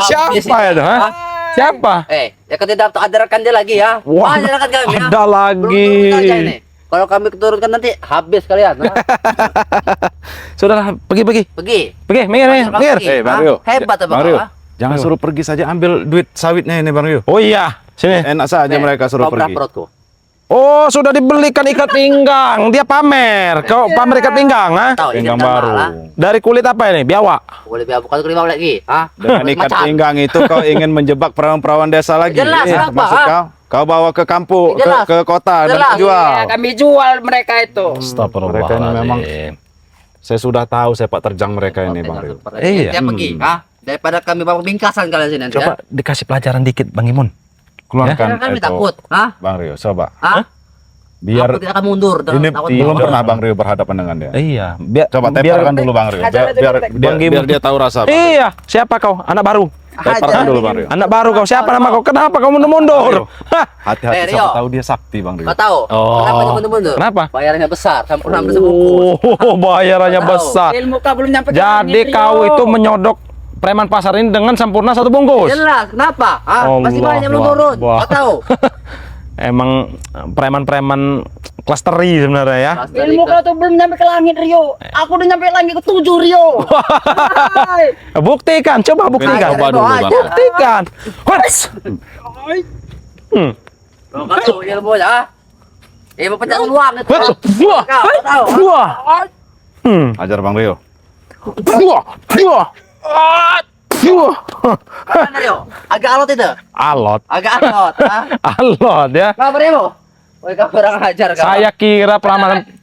Siapa ya? Hah? Siapa? Ya kita dapat ajarkan dia lagi ya. Wah, Ajarkan kami ya. ada lagi. Turun aja ini. Kalau kami turunkan nanti habis kalian. Ha? Sudahlah, pergi. Pergi. Minggir. Pergi. Bang Rio. Hebat apa Bang Rio, kau? Ha? jangan suruh pergi saja, ambil duit sawitnya ini Bang Rio. Oh iya, sini. Enak saja mereka suruh Kau berapa pergi. perutku? Oh, sudah dibelikan ikat pinggang. Dia pamer. Kau pamer ikat pinggang, ha? Tahu ini Pinggang nama baru. lah. Dari kulit apa ini? Biawak. Boleh biar bukan kelima lagi. Ha? Dengan ikat Macan. pinggang itu kau ingin menjebak perawan-perawan desa lagi. Jelas, kenapa, maksud ha? kau bawa ke kampung, Jelas. ke kota dan Jelas. jual. Ya, kami jual mereka itu. Mereka ini memang saya sudah tahu sepak terjang mereka ini Bang Rio. Iya. Dia pergi. Ha? Daripada kami bawa bingkasan kalian sini. Coba dikasih pelajaran dikit, Bang Imun. Keluarkan Kami itu. takut. Ha? Bang Rio, coba. Ha? Biar Aku tidak akan mundur. ini Takut belum mundur. pernah Bang Rio berhadapan dengan dia. Iya, biar Coba biar temparkan dulu Bang Rio. Biar dia tahu rasa. Bang Rio. Iya, siapa kau? Anak baru. Temparkan dulu Bang Rio. Anak baru kau. Siapa nama kau? Kenapa kau mundur-mundur? Hah? Hati-hati Rio. siapa tahu dia sakti Bang Rio. Kau tahu? Oh. Kenapa dia mundur-mundur? Kenapa? Bayarannya besar. Hampir sebungkus. Oh, bayarannya Tahu. besar. Ilmu kau belum nyampe ke Jadi langit, kau Rio. itu menyodok preman pasar ini dengan sempurna satu bungkus. Jelas. Kenapa? Ha? Masih Allah banyak belum Allah. turun. Wah. Kau tahu? Emang preman-preman klasteri sebenarnya ya. Ilmu kau tuh belum nyampe ke langit, Rio. Aku udah nyampe langit ke-7, Rio. Hai. Buktikan, coba buktikan. Coba dulu Bang. Buktikan. Huts. Kau tahu ilmunya, ha? Ilmu pencari uang itu. Buah. Kau tahu? Ha? Buah. Ajar Bang Rio. Buah. Buah. Buah. Mana Rio? Agak alot itu. Alot. Agak alot. Ha? Alot ya. Kabar Rio? Woi, kau kurang ajar kau. Saya kira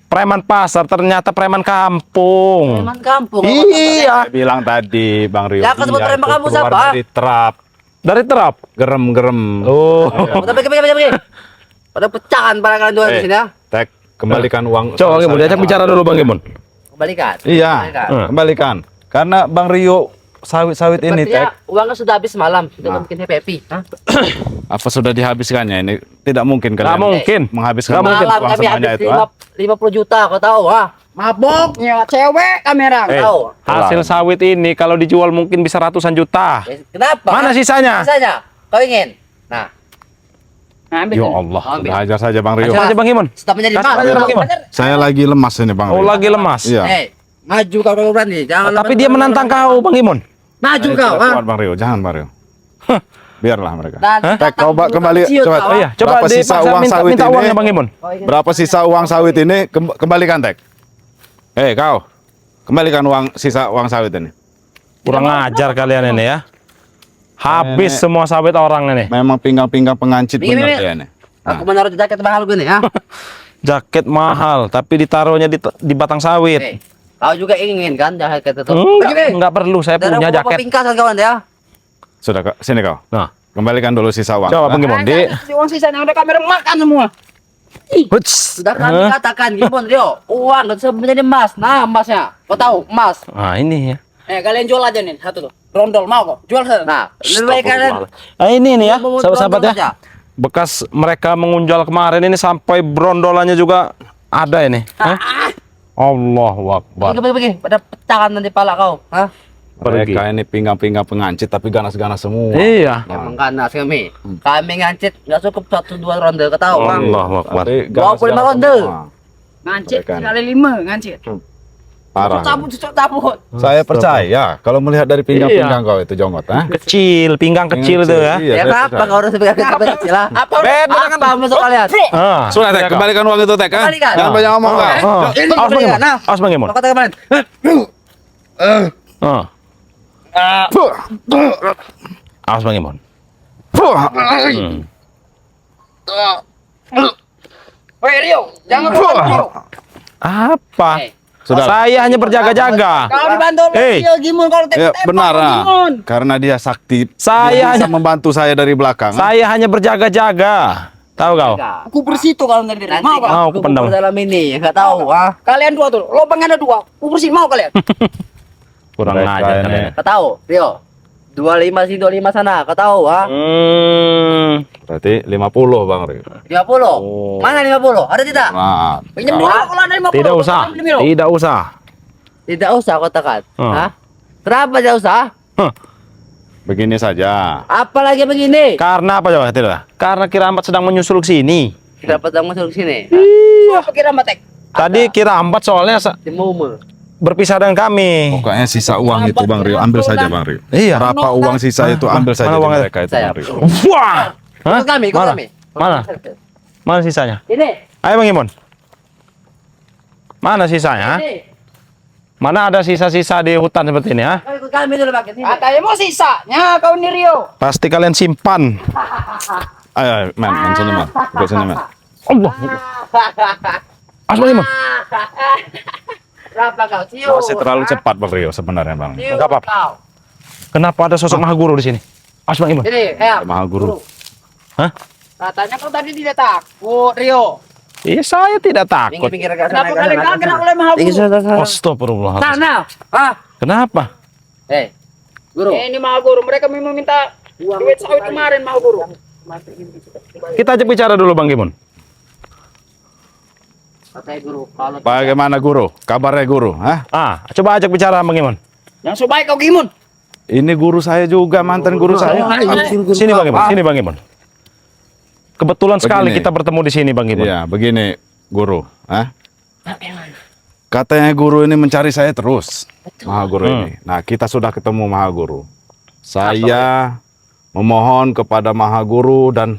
preman pasar, ternyata preman kampung. Preman kampung. Iya. Saya bilang tadi Bang Rio. Ya, kau sebut dia preman itu kamu keluar siapa? dari terap. Dari terap. Gerem-gerem. Oh. Udah pergi. Pada pecahan para kalian dua di sini ya. Tek, kembalikan uang. Coba Bang Imun, diajak bicara dulu Bang Imun. Kembalikan. Iya, Kembalikan. kembalikan. Karena Bang Rio sawit-sawit ini Sepertinya Tek, uangnya sudah habis malam. Tidak Nah. mungkin happy. Ha? apa sudah dihabiskannya ini? Tidak mungkin Nggak kalian mungkin. menghabiskan Nggak mungkin. Malam uang kami semuanya habis itu. Ha? 50 juta, kau tahu? Ha? Maboknya cewek kamera. Tahu? Hasil sawit ini kalau dijual mungkin bisa ratusan juta. Kenapa? Mana sisanya? Sisanya? Kau ingin? Nah, Ambil. Ya Allah, Ambil. sudah ajar saja Bang Rio. Coba aja Bang Imun. stop menjadi Kasih emas. aja Bang Imun. Saya lagi lemas ini Bang Oh, Rio. lagi lemas. Iya. Maju kau kalau berani. Jangan Tapi dia menantang kau Bang Imun. Maju Saya kau. tidak Ha? kuat Bang Rio, jangan Bang Rio. Biarlah mereka. Dan Tek, coba kembali, coba. Kau, Iya, coba Berapa sisa dipaksa uang minta sawit ini? uangnya Bang Imun. Berapa sisa uang sawit ini? Kembalikan Tek. Kau, kembalikan sisa uang sawit ini. Kurang ajar kalian ini ya. Habis semua sawit orang ini. Memang pinggang-pinggang pengancit Mimi, benar Mimi. ya ini. Aku menaruh jaket mahal gini ya. Jaket mahal, tapi ditaruhnya di batang sawit. Kau juga ingin kan jaket itu? Enggak perlu, saya punya jaket. Pingkasan kawan ya. Sudah, sini kau. Nah, Kembalikan dulu sisa uang. coba Bang Gimon. Di Uang sisanya udah kamera makan semua. Huts. Sudah kami katakan Gimon, Rio, uang itu menjadi emas. Nah, emasnya. Kau tahu, emas. Nah, ini ya. Kalian jual aja nih satu tuh. Rondol mau kok? Jual sana. Nah, lebih baik kalian Nah, ini nih ya, mau sahabat-sahabat rondol ya. aja. Bekas mereka mengunjal kemarin ini sampai brondolannya juga ada ini. Hah? Allahu Akbar. Pergi. Pada pecahan nanti pala kau. Hah? Mereka ini pinggang-pinggang pengancit tapi ganas-ganas semua. Iya. Emang ganas kami. Kami ngancit nggak cukup 1-2 ronde. Kau tahu, Bang? Allahu Akbar. Tapi 25 ganas-ganas ronde. semua. Ngancit Mereka nih. kali 5 ngancit. Parah. Cocok cabut. Saya percaya kalau melihat dari pinggang-pinggang kau itu jonggot, ha? Kecil, pinggang kecil tuh ya. Iya, Ya saya kenapa percaya. kau harus pegang kecil lah? Apa? Apa masuk kalian? Ah, Sudah, Tek, kembalikan uang itu, Tek, ha? Kembalikan. Jangan banyak ngomong, kau. Ah. Awas Bang Gimon. Nah. Awas Bang Gimon. Kau kata kemarin. Ah. Awas Bang Gimon. Woi Rio, jangan buat Rio. Apa? Sudah. Saya hanya berjaga-jaga. Kau dibantu Hei. Rio Gimon kalau Ya, tembak benar, ha? Gimon. Karena dia sakti. Saya Dia bisa hanya- membantu saya dari belakang. ha? Saya hanya berjaga-jaga. Tahu kau? Aku bersih tuh kalau dari Nanti mau kau. Mau aku pendam. dalam ini, nggak tahu, ah. Kalian dua tuh, lubang ada 2. Aku bersih mau kalian. Kurang Mereka ajar ini. kalian. Nggak tahu, Rio. 25 sini 25 sana, kau tahu ha? Berarti 50 Bang Rio. 50. Oh. Mana 50? Ada tidak? Nah, Pinjam dulu kalau ada 50. Tidak usah. Tidak usah. Tidak usah kau tekan. Hmm. Hah? Kenapa tidak usah? begini saja. Apalagi begini. Karena apa coba? Tidak. Karena Kirambat sedang menyusul ke sini. Kita petang masuk ke sini. Apa kira matek? Tadi Kirambat soalnya Di Mumu. berpisah dengan kami. Pokoknya sisa uang itu Bang Rio, ambil saja Bang Rio. Iya. Berapa uang sisa itu ambil saja mana di uangnya? mereka itu Saya. Bang Rio. Wah. Hah? Ikut kami, ikut Mana? kami. Mana? Mana sisanya? Ini. Ayo Bang Imun. Mana sisanya? Ini. Mana ada sisa-sisa di hutan seperti ini ya? Kau ikut kami dulu pakai sini. Katanya mau sisanya kau nih Rio. Pasti kalian simpan. Ayo, men sini men. Ikut sini men. Allah. As Bang Imun. Berapa kau? Cium. Masih terlalu cepat Bang Rio sebenarnya Bang. Cium Enggak apa-apa. kau. Kenapa ada sosok Maha Guru di sini? As Bang Imun. Ini, Maha Guru. Hah? Katanya kau tadi tidak takut Rio. Iya, saya tidak takut. Pinggir ke sana. Kenapa kalian kaget oleh Maha Guru? Astagfirullahaladzim. Sana. Ah. Kenapa? Guru. Ini Maha Guru, mereka memang minta duit sawit kemarin Maha Guru. Kita ajak bicara dulu Bang Imun. Katanya guru, kalau Bagaimana Guru? Kabarnya Guru? Hah? Coba ajak bicara Bang Imun. Yang sebaik kau Gimun. Ini guru saya juga, mantan guru saya. Sini Bang Imun, sini Bang Imun. Kebetulan sekali Begini. kita bertemu di sini Bang Imun. Iya, begini Guru. Hah? Katanya Guru ini mencari saya terus. Maha Guru ini. Nah, kita sudah ketemu Maha Guru. Saya memohon kepada Maha Guru dan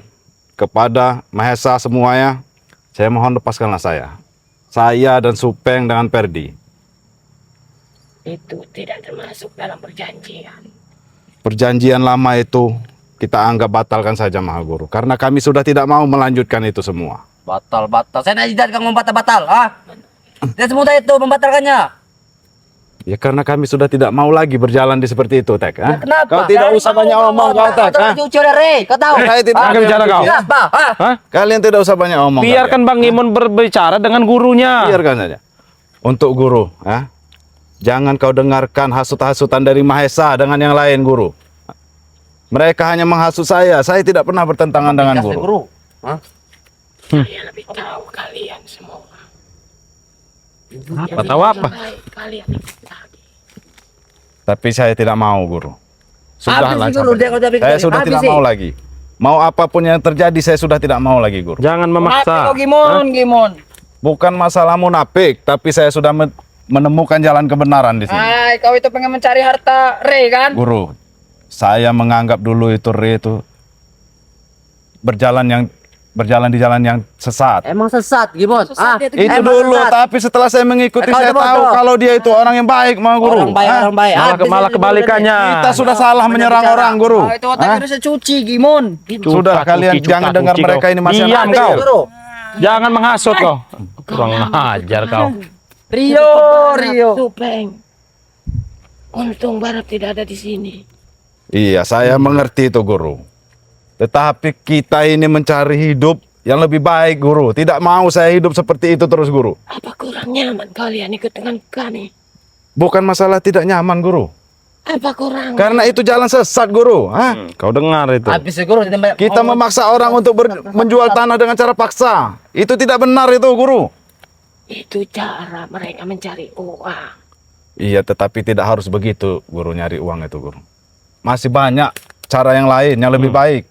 kepada Mahesa semuanya, saya mohon lepaskanlah saya. Saya dan Supeng dengan Perdi. Itu tidak termasuk dalam perjanjian. Perjanjian lama itu kita anggap batalkan saja Maha Guru. Karena kami sudah tidak mau melanjutkan itu semua. batal. Saya tidak kamu batal. Ah. Tidak semudah itu membatalkannya. Ya karena kami sudah tidak mau lagi berjalan di seperti itu, Tek. Hah? kenapa? Kau tidak usah banyak omong kau, Tek. Hah? Diuji oleh Rey, kau tahu? Saya tidak Angkat bicara kau. Kenapa? Ah. Hah? Kalian tidak usah banyak omong. Biarkan Bang Imun berbicara dengan gurunya. Biarkan saja. Untuk Guru, jangan kau dengarkan hasut-hasutan dari Mahesa dengan yang lain, Guru. Mereka hanya menghasut saya. Saya tidak pernah bertentangan dengan Kasih Guru. Hah? Saya lebih tahu kalian semua. Apa tahu apa? Baik, kalian lagi. Tapi saya tidak mau, Guru. Habis sih, Guru. Dia kau tapi Saya sudah habis tidak sih. mau lagi. Mau apapun yang terjadi, saya sudah tidak mau lagi, Guru. Jangan Mati memaksa. kau Gimun, Gimun. Bukan masalah munafik, tapi saya sudah menemukan jalan kebenaran di sini. Hai, kau itu pengen mencari harta Rey kan? Guru, saya menganggap dulu itu Re itu berjalan di jalan yang sesat. Emang sesat, Gimon. Ah, Itu emang dulu, sesat. tapi setelah saya mengikuti Kau saya itu tahu bodoh. kalau dia itu orang yang baik, Maha Guru. Orang baik, Hah? orang baik. Malah, Habis malah itu kebalikannya. Kita sudah salah menyerang bicara. orang, Guru. Oh, itu otak udah secuci Gimun. Sudah, kalian jangan dengar mereka ini masih Diam anak kau. kecil. Guru. Jangan menghasut kau. Kurang ajar kau. Rio. Supeng. Untung Barat tidak ada di sini. Iya, saya mengerti itu, Guru. Tetapi kita ini mencari hidup yang lebih baik, Guru. Tidak mau saya hidup seperti itu terus, Guru. Apa kurang nyaman kalian ikut dengan kami? Bukan masalah tidak nyaman, Guru. Apa kurang? Karena itu jalan sesat, Guru. Hah? Kau dengar itu. Habis sih, Guru. Kita memaksa orang untuk menjual tanah dengan cara paksa. Itu tidak benar itu, Guru. Itu cara mereka mencari uang. Iya, tetapi tidak harus begitu, Guru, nyari uang itu, Guru. Masih banyak cara yang lain yang lebih baik.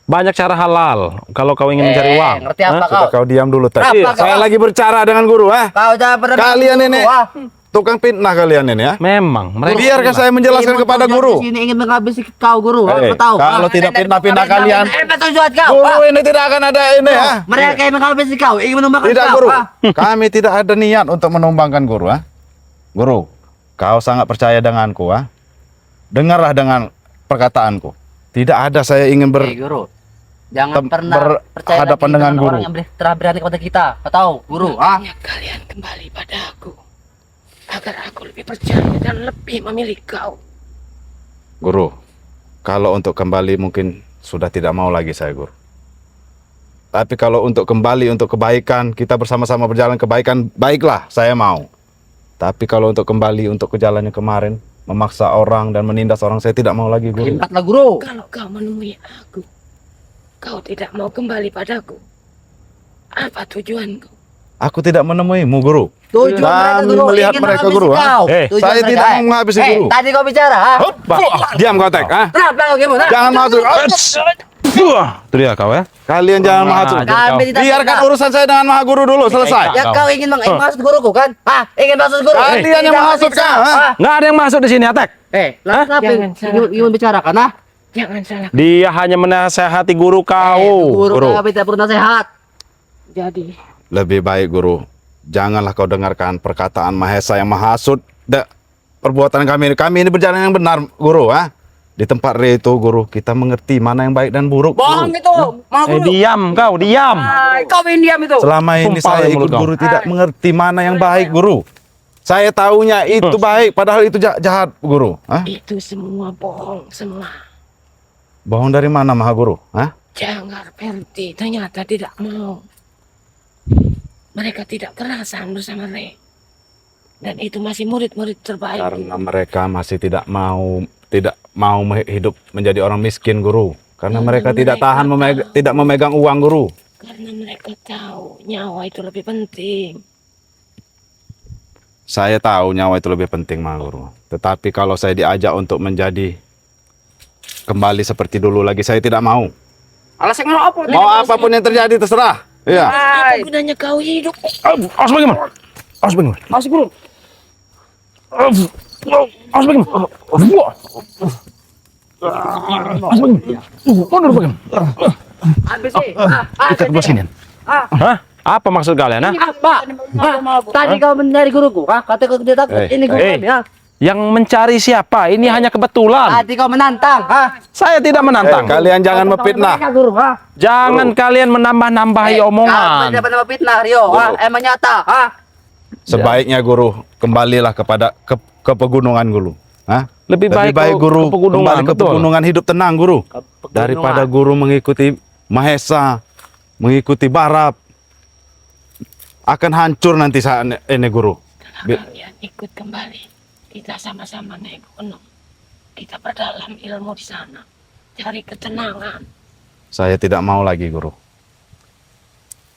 Banyak cara halal kalau kau ingin mencari uang. Ngerti apa Hah? kau? Sudah kau diam dulu, Tek. Apa Iya, kau? saya lagi berbicara dengan Guru, Kau jangan pernah Kalian bilang ini Guru, ah. tukang fitnah kalian ini, ya. Memang mereka Biarkan saya menjelaskan Gimon kepada tujuan Guru. di sini ingin menghabisi kau, Guru. Eh, Kau tahu? kalau tidak fitnah-fitnah kalian, Apa tujuan kau? Guru Ah. ini tidak akan ada ini, ya. Mereka yang menghabisi kau, ingin menumbangkan Tidak, kau. Guru. Ah. Kami tidak ada niat untuk menumbangkan Guru, ha? Guru, kau sangat percaya denganku, ha? Dengarlah dengan perkataanku. Tidak ada saya ingin Guru. Jangan pernah percaya berhadapan lagi dengan Guru. orang yang telah berani kepada kita. Kau tahu, Guru? Ah. Makanya kalian kembali pada aku. Agar aku lebih percaya dan lebih memilih kau. Guru, kalau untuk kembali mungkin sudah tidak mau lagi saya, Guru. Tapi kalau untuk kembali untuk kebaikan, kita bersama-sama berjalan kebaikan, baiklah, saya mau. Tapi kalau untuk kembali untuk ke jalan yang kemarin, memaksa orang dan menindas orang. Saya tidak mau lagi, Guru. Impatlah guru. Kalau kau menemui aku, kau tidak mau kembali padaku. Apa tujuanku? Aku tidak menemuimu, Guru. Tujuan mereka Kami guru melihat ingin mereka, menghabisi guru, kau. Eh, Tujuan saya mereka, tidak mau menghabisi guru. Tadi kau bicara, ha? Diam kau, Tek. Ah. Kenapa kau gimana? Jangan masuk. Itu dia kau ya. Kalian jangan masuk. Kami tidak Biarkan suka. urusan saya dengan Maha Guru dulu selesai. Ya kau ingin menghasut guruku kan? Hah? Ingin masuk guru? Kalian yang Tidak menghasut bisa, kau, ha? ha? Nggak ada yang masuk di sini, Atek. Lalu kenapa Jangan salah. ingin bicarakan, ha? Jangan salah. Dia hanya menasehati guru kau. Guru Guru. kami tidak perlu nasihat. Jadi, Lebih baik, Guru, janganlah kau dengarkan perkataan Mahesa yang menghasut perbuatan kami ini. Kami ini berjalan yang benar, Guru. Ha? Di tempat Re itu, Guru, kita mengerti mana yang baik dan buruk. Bohong Guru. itu. Mau guru. Diam kau, diam. Kau yang diam itu. Selama ini Sumpah saya ya ikut mulut kau. Guru tidak mengerti mana yang baik, Guru. Saya tahunya itu baik, padahal itu jahat, Guru. Hah? itu semua bohong semua. Bohong dari mana, Maha Guru? Hah? Jangan Perti ternyata tidak mau. Mereka tidak kerasan bersama Re. Dan itu masih murid-murid terbaik. Karena mereka masih tidak mau hidup menjadi orang miskin, Guru. Karena mereka tidak tahan tidak memegang uang, Guru. Karena mereka tahu nyawa itu lebih penting. Saya tahu nyawa itu lebih penting, Maha Guru. Tetapi kalau saya diajak untuk menjadi kembali seperti dulu lagi, saya tidak mau. Alasan apa? Mau apapun yang terjadi terserah. Iya. Apa gunanya kau hidup? Awas bagaimana? Awas bagaimana? Masuk guru. Awas bagaimana? Awas bagaimana? Mundur bagaimana? Habis sih. Kita ke sini. Hah? Apa maksud kalian, ha? Apa? Tadi kau mencari guruku. Kata kau tidak takut. Ini guru kami, ha? Yang mencari siapa? Ini hanya kebetulan. Tadi kau menantang, ha? Saya tidak menantang. Kalian jangan memfitnah. Mereka, guru, ha? Jangan kalian menambah-nambahi Kau omongan. tidak pernah fitnah, Rio, ha? Guru. Emang nyata, ha? Sebaiknya, Guru, kembalilah ke pegunungan, Guru. Hah? Lebih baik kau Guru ke pegunungan, kembali ke betul. pegunungan, hidup tenang, Guru. Daripada Guru mengikuti Mahesa, mengikuti Barab, akan hancur nanti saat ini, Guru. Karena kalian ikut kembali. Kita sama-sama naik gunung. Kita perdalam ilmu di sana. Cari ketenangan. Saya tidak mau lagi, Guru.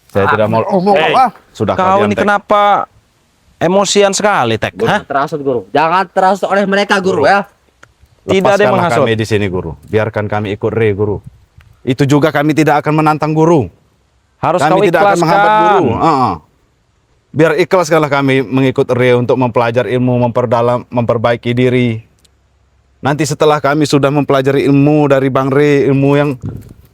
Saya tidak mau. Hey, Sudah Kau diam, ini Tek. kenapa emosian sekali, Tek? Hah? Terasut, guru. Jangan terasut oleh mereka, guru, ya? Tidak ada yang Lepaskanlah menghasut. kami di sini, Guru. Biarkan kami ikut Re, Guru. Itu juga kami tidak akan menantang Guru. Harus kau Kami tidak akan menghambat ikhlaskan. Guru. Biar ikhlaskanlah kami mengikut Re untuk mempelajari ilmu, memperdalam, memperbaiki diri. Nanti setelah kami sudah mempelajari ilmu dari Bang Re, ilmu yang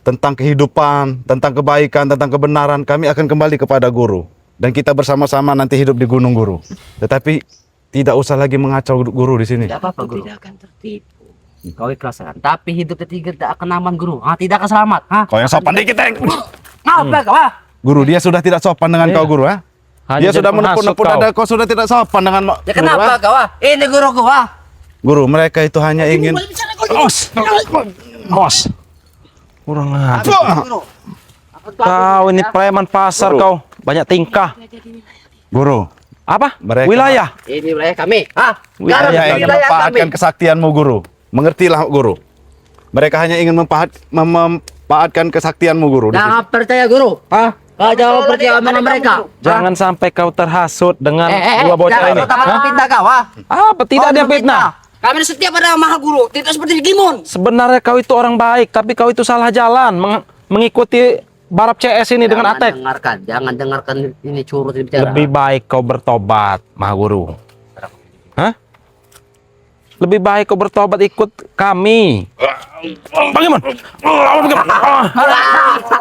tentang kehidupan, tentang kebaikan, tentang kebenaran, kami akan kembali kepada Guru. Dan kita bersama-sama nanti hidup di gunung, Guru. Tetapi tidak usah lagi mengacau Guru di sini. Tidak apa-apa, Aku guru. tidak akan tertipu. Kau ikhlaskan. Tapi hidup tidak akan aman, guru. Tidak akan selamat, ha? Kau yang sopan dikit, Tek. Ngapa kau, ha? Guru, dia sudah tidak sopan dengan kau, Guru. Ha? Hanya Dia jadi sudah penghasut menepuk-nepuk kau. dada, kau sudah tidak sopan dengan Ya kenapa kau, ha? Ini guruku, ha? Guru, mereka itu hanya ingin. Bos. Kurang ajar. Guru. Kau ini preman pasar kau. Banyak tingkah. Guru, Apa? Mereka- Wilayah. Ini wilayah kami, ha? Wilayah Sekarang hanya ini ingin wilayah kami. memanfaatkan kesaktianmu, Guru. Mengertilah, Guru. Mereka hanya ingin memanfaatkan kesaktianmu, Guru. di sini. Jangan percaya, guru, ha? Kau jangan percaya omongan mereka. Jangan sampai kau terhasut dengan dua bocah jangan ini. pertama Hah? fitnah kau, ha? Apa? Tidak ada yang fitnah. Kami setia pada Maha Guru, tidak seperti Gimun. Sebenarnya kau itu orang baik, tapi kau itu salah jalan mengikuti Barab CS ini dengan Atek. Jangan dengarkan ini curut ini bicara. Lebih baik kau bertobat, Maha Guru. Hah? Lebih baik kau bertobat ikut kami. Bagaimana?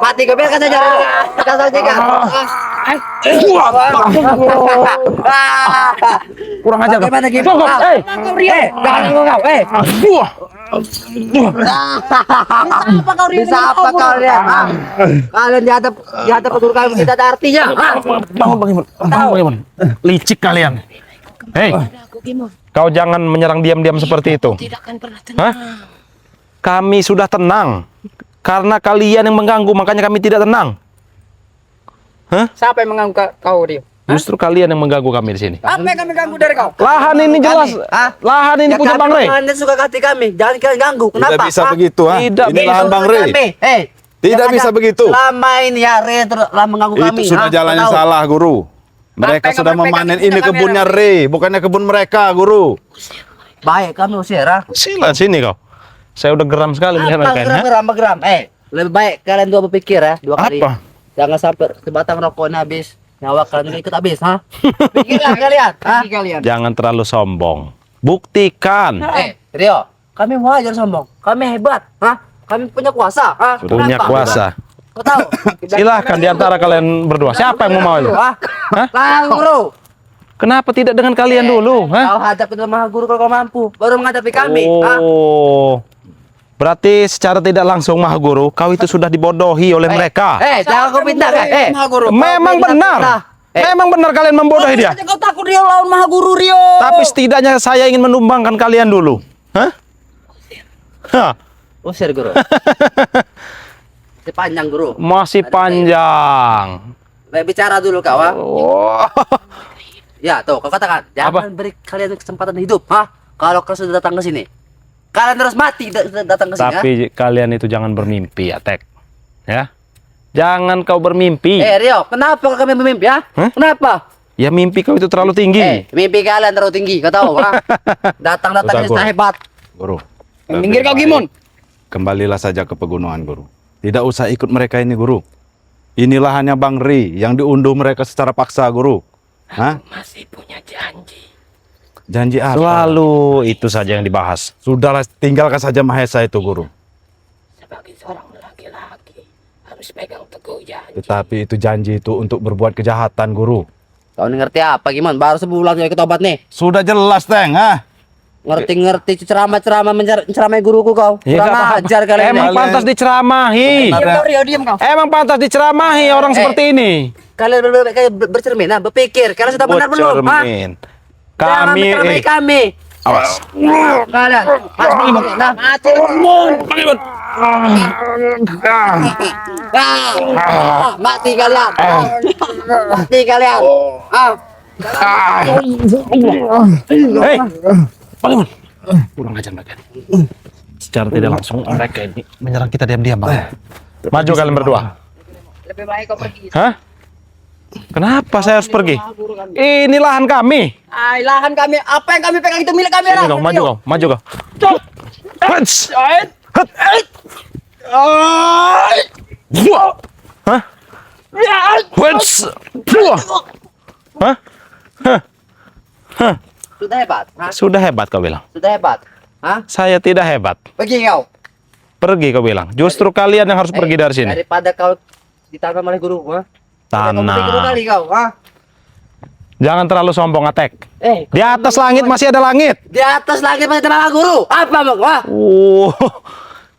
Mati kau biarkan saja. Kasar juga. Kurang ajar kau. Bagaimana gitu? Cukup, Jangan ngomong kau, Apa kau Bisa apa kalian? ha? Kalian dihadap guru kami tidak ada artinya. ha? Bangun bagaimana? Licik kalian. Hei, Ada aku Gimon. kau jangan menyerang diam-diam seperti itu. Tidak akan pernah tenang. Hah? Kami sudah tenang. Karena kalian yang mengganggu, makanya kami tidak tenang. Siapa yang mengganggu kau, Rio? Justru kalian yang mengganggu kami di sini. Apa yang kami ganggu dari kau? Lahan ini jelas. Hah? Lahan ini punya Bang Rey. Anda suka hati kami, jangan kalian ganggu. Tidak Kenapa? bisa Hah? begitu, ha? Tidak Ini lahan Bang Rey. Tidak yang bisa ada begitu. Selama ini ya Rey telah mengganggu kami. Itu sudah hah? jalan yang Tahu? salah, Guru. Mereka Apa yang sudah kamu pegang memanen itu ini kamera, kebunnya Bang? Rey, bukannya kebun mereka, Guru. Baik, kami usir, ha? Sila sini kau. Saya udah geram sekali melihat Apa mereka ini. ha? geram? Lebih baik kalian dua berpikir ya, dua kali. Apa? Jangan sampai sebatang rokoknya habis, nyawa kalian juga ikut habis, ha? Pikirlah kalian, ha? Kalian. Jangan terlalu sombong. Buktikan. Rio, kami wajar sombong, kami hebat, ha? Kami punya kuasa, ha? Punya Kenapa? kuasa. Kau tahu? Silahkan di antara kalian berdua. Siapa yang mau maju? Ha? Hah? Lah, guru. Kenapa tidak dengan kalian dulu? Kau hadapi Maha Guru kalau kau mampu, baru menghadapi kami, ha? Oh. Berarti secara tidak langsung Maha Guru, kau itu sudah dibodohi oleh mereka. Jangan kau pindah, Maha Guru. Memang benar. Memang benar kalian membodohi dia. Kau takut Rio lawan Maha Guru Rio. Tapi setidaknya saya ingin menumbangkan kalian dulu. Hah? Hah? Usir, Guru. Sepanjang, Guru. Masih panjang. Baik, bicara dulu kau, ha? Oh. Ya, tuh, kau katakan, jangan beri kalian kesempatan hidup, ha? Kalau kau sudah datang ke sini, kalian terus mati datang ke sini, Tapi kalian itu jangan bermimpi ya, Tek. Ya. Jangan kau bermimpi. Rio, kenapa kami bermimpi, ha? Hah? Kenapa? Ya mimpi kau itu terlalu tinggi. Mimpi kalian terlalu tinggi, kau tahu, ha? Datang-datang Udah, ini hebat. Guru. Minggir kau, Gimon. Kembalilah saja ke pegunungan, Guru. Tidak usah ikut mereka ini, Guru. Inilah hanya Bang Rey yang diunduh mereka secara paksa, Guru. Hah? Masih punya janji. Janji apa? Selalu itu saja yang dibahas. Sudahlah, tinggalkan saja Mahesa itu, Guru. Sebagai seorang laki-laki harus pegang teguh janji. Tetapi itu janji itu untuk berbuat kejahatan, Guru. Kau ini ngerti apa, gimana? Baru sebulan juga ikut obat nih. Sudah jelas, Teng, ha? Ngerti-ngerti ceramah-ceramah menceramai guruku kau. Ya, Kurang nggak apa-apa. ajar kalian. Emang ini. pantas diceramahi. Diam kau Rio, diam kau. Emang pantas diceramahi orang seperti ini. Kalian bercermin, nah, berpikir. Kalian sudah benar belum? Ha? Cermin. Jangan Kami menceramai kami. awas. Kalian. Nah, mati. Mati kalian. Mati kalian. Hei, bangun. Kurang ajar mereka. Secara tidak langsung mereka ini menyerang kita diam-diam, Bang. Maju kalian berdua. Lebih baik kau pergi. Hah? Kenapa saya harus pergi? Ini lahan kami. Ay, lahan kami. Apa yang kami pegang itu milik kami. Sini kau, maju kau, maju kau. Hats. Hah? Hats. Hah? Sudah hebat. Ha? Sudah hebat kau bilang. Sudah hebat. Hah? Saya tidak hebat. Pergi kau. Pergi kau bilang. Justru kalian yang harus pergi dari sini. Daripada kau ditanam oleh guru, ha? Kau Tanah. kali kau, ha? Jangan terlalu sombong, Atek. Eh, Di atas langit masih ada langit. di atas lagi masih tenaga guru. Apa, Bang? Wah.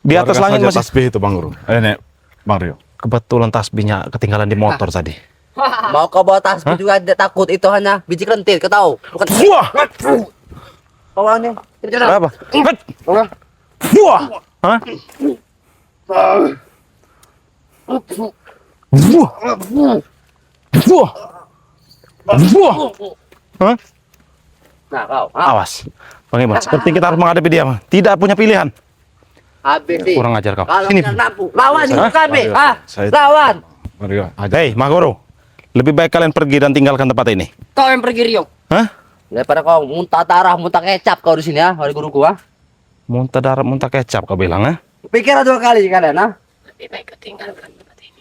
Di atas Keluarga langit saja masih. tasbih itu, Bang Guru. Nek, Bang Rio. Kebetulan tasbihnya ketinggalan di motor tadi. Mau kau bawa tasbih juga tidak takut, itu hanya biji kelentir, kau tahu? Bukan. Wah. Kau orangnya. Berapa? Wah. Hah? Wah. Wah. Wah. Hah? Nah, kau. Ha? Awas. Bang Iman, seperti kita harus menghadapi dia, Bang. Tidak punya pilihan. Habis nih. Kurang ajar kau. Kalau Sini. kalian mampu, lawan Hah? hidup kami. Mario, Ah, saya- lawan. Bang Rio. Hei, Magoro. Lebih baik kalian pergi dan tinggalkan tempat ini. Kau yang pergi Rio. Hah? Daripada kau muntah darah, muntah kecap kau di sini ya, oleh guruku, ha? Muntah darah, muntah kecap kau bilang, ha? Pikir dua kali kalian, ha? Lebih baik kau tinggalkan tempat ini.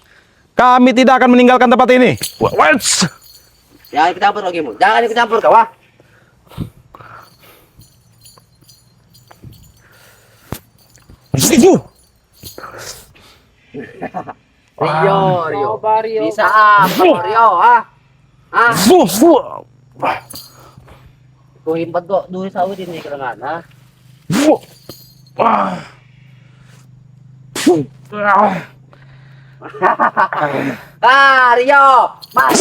Kami tidak akan meninggalkan tempat ini. Wets. Jangan ikut campur lagi, jangan ikut campur kau, ha? Rio. Bisa apa, Rio, ha? Ah, kau himpat kok duit sawit ini kerengan, ha? Ah, Rio, mas.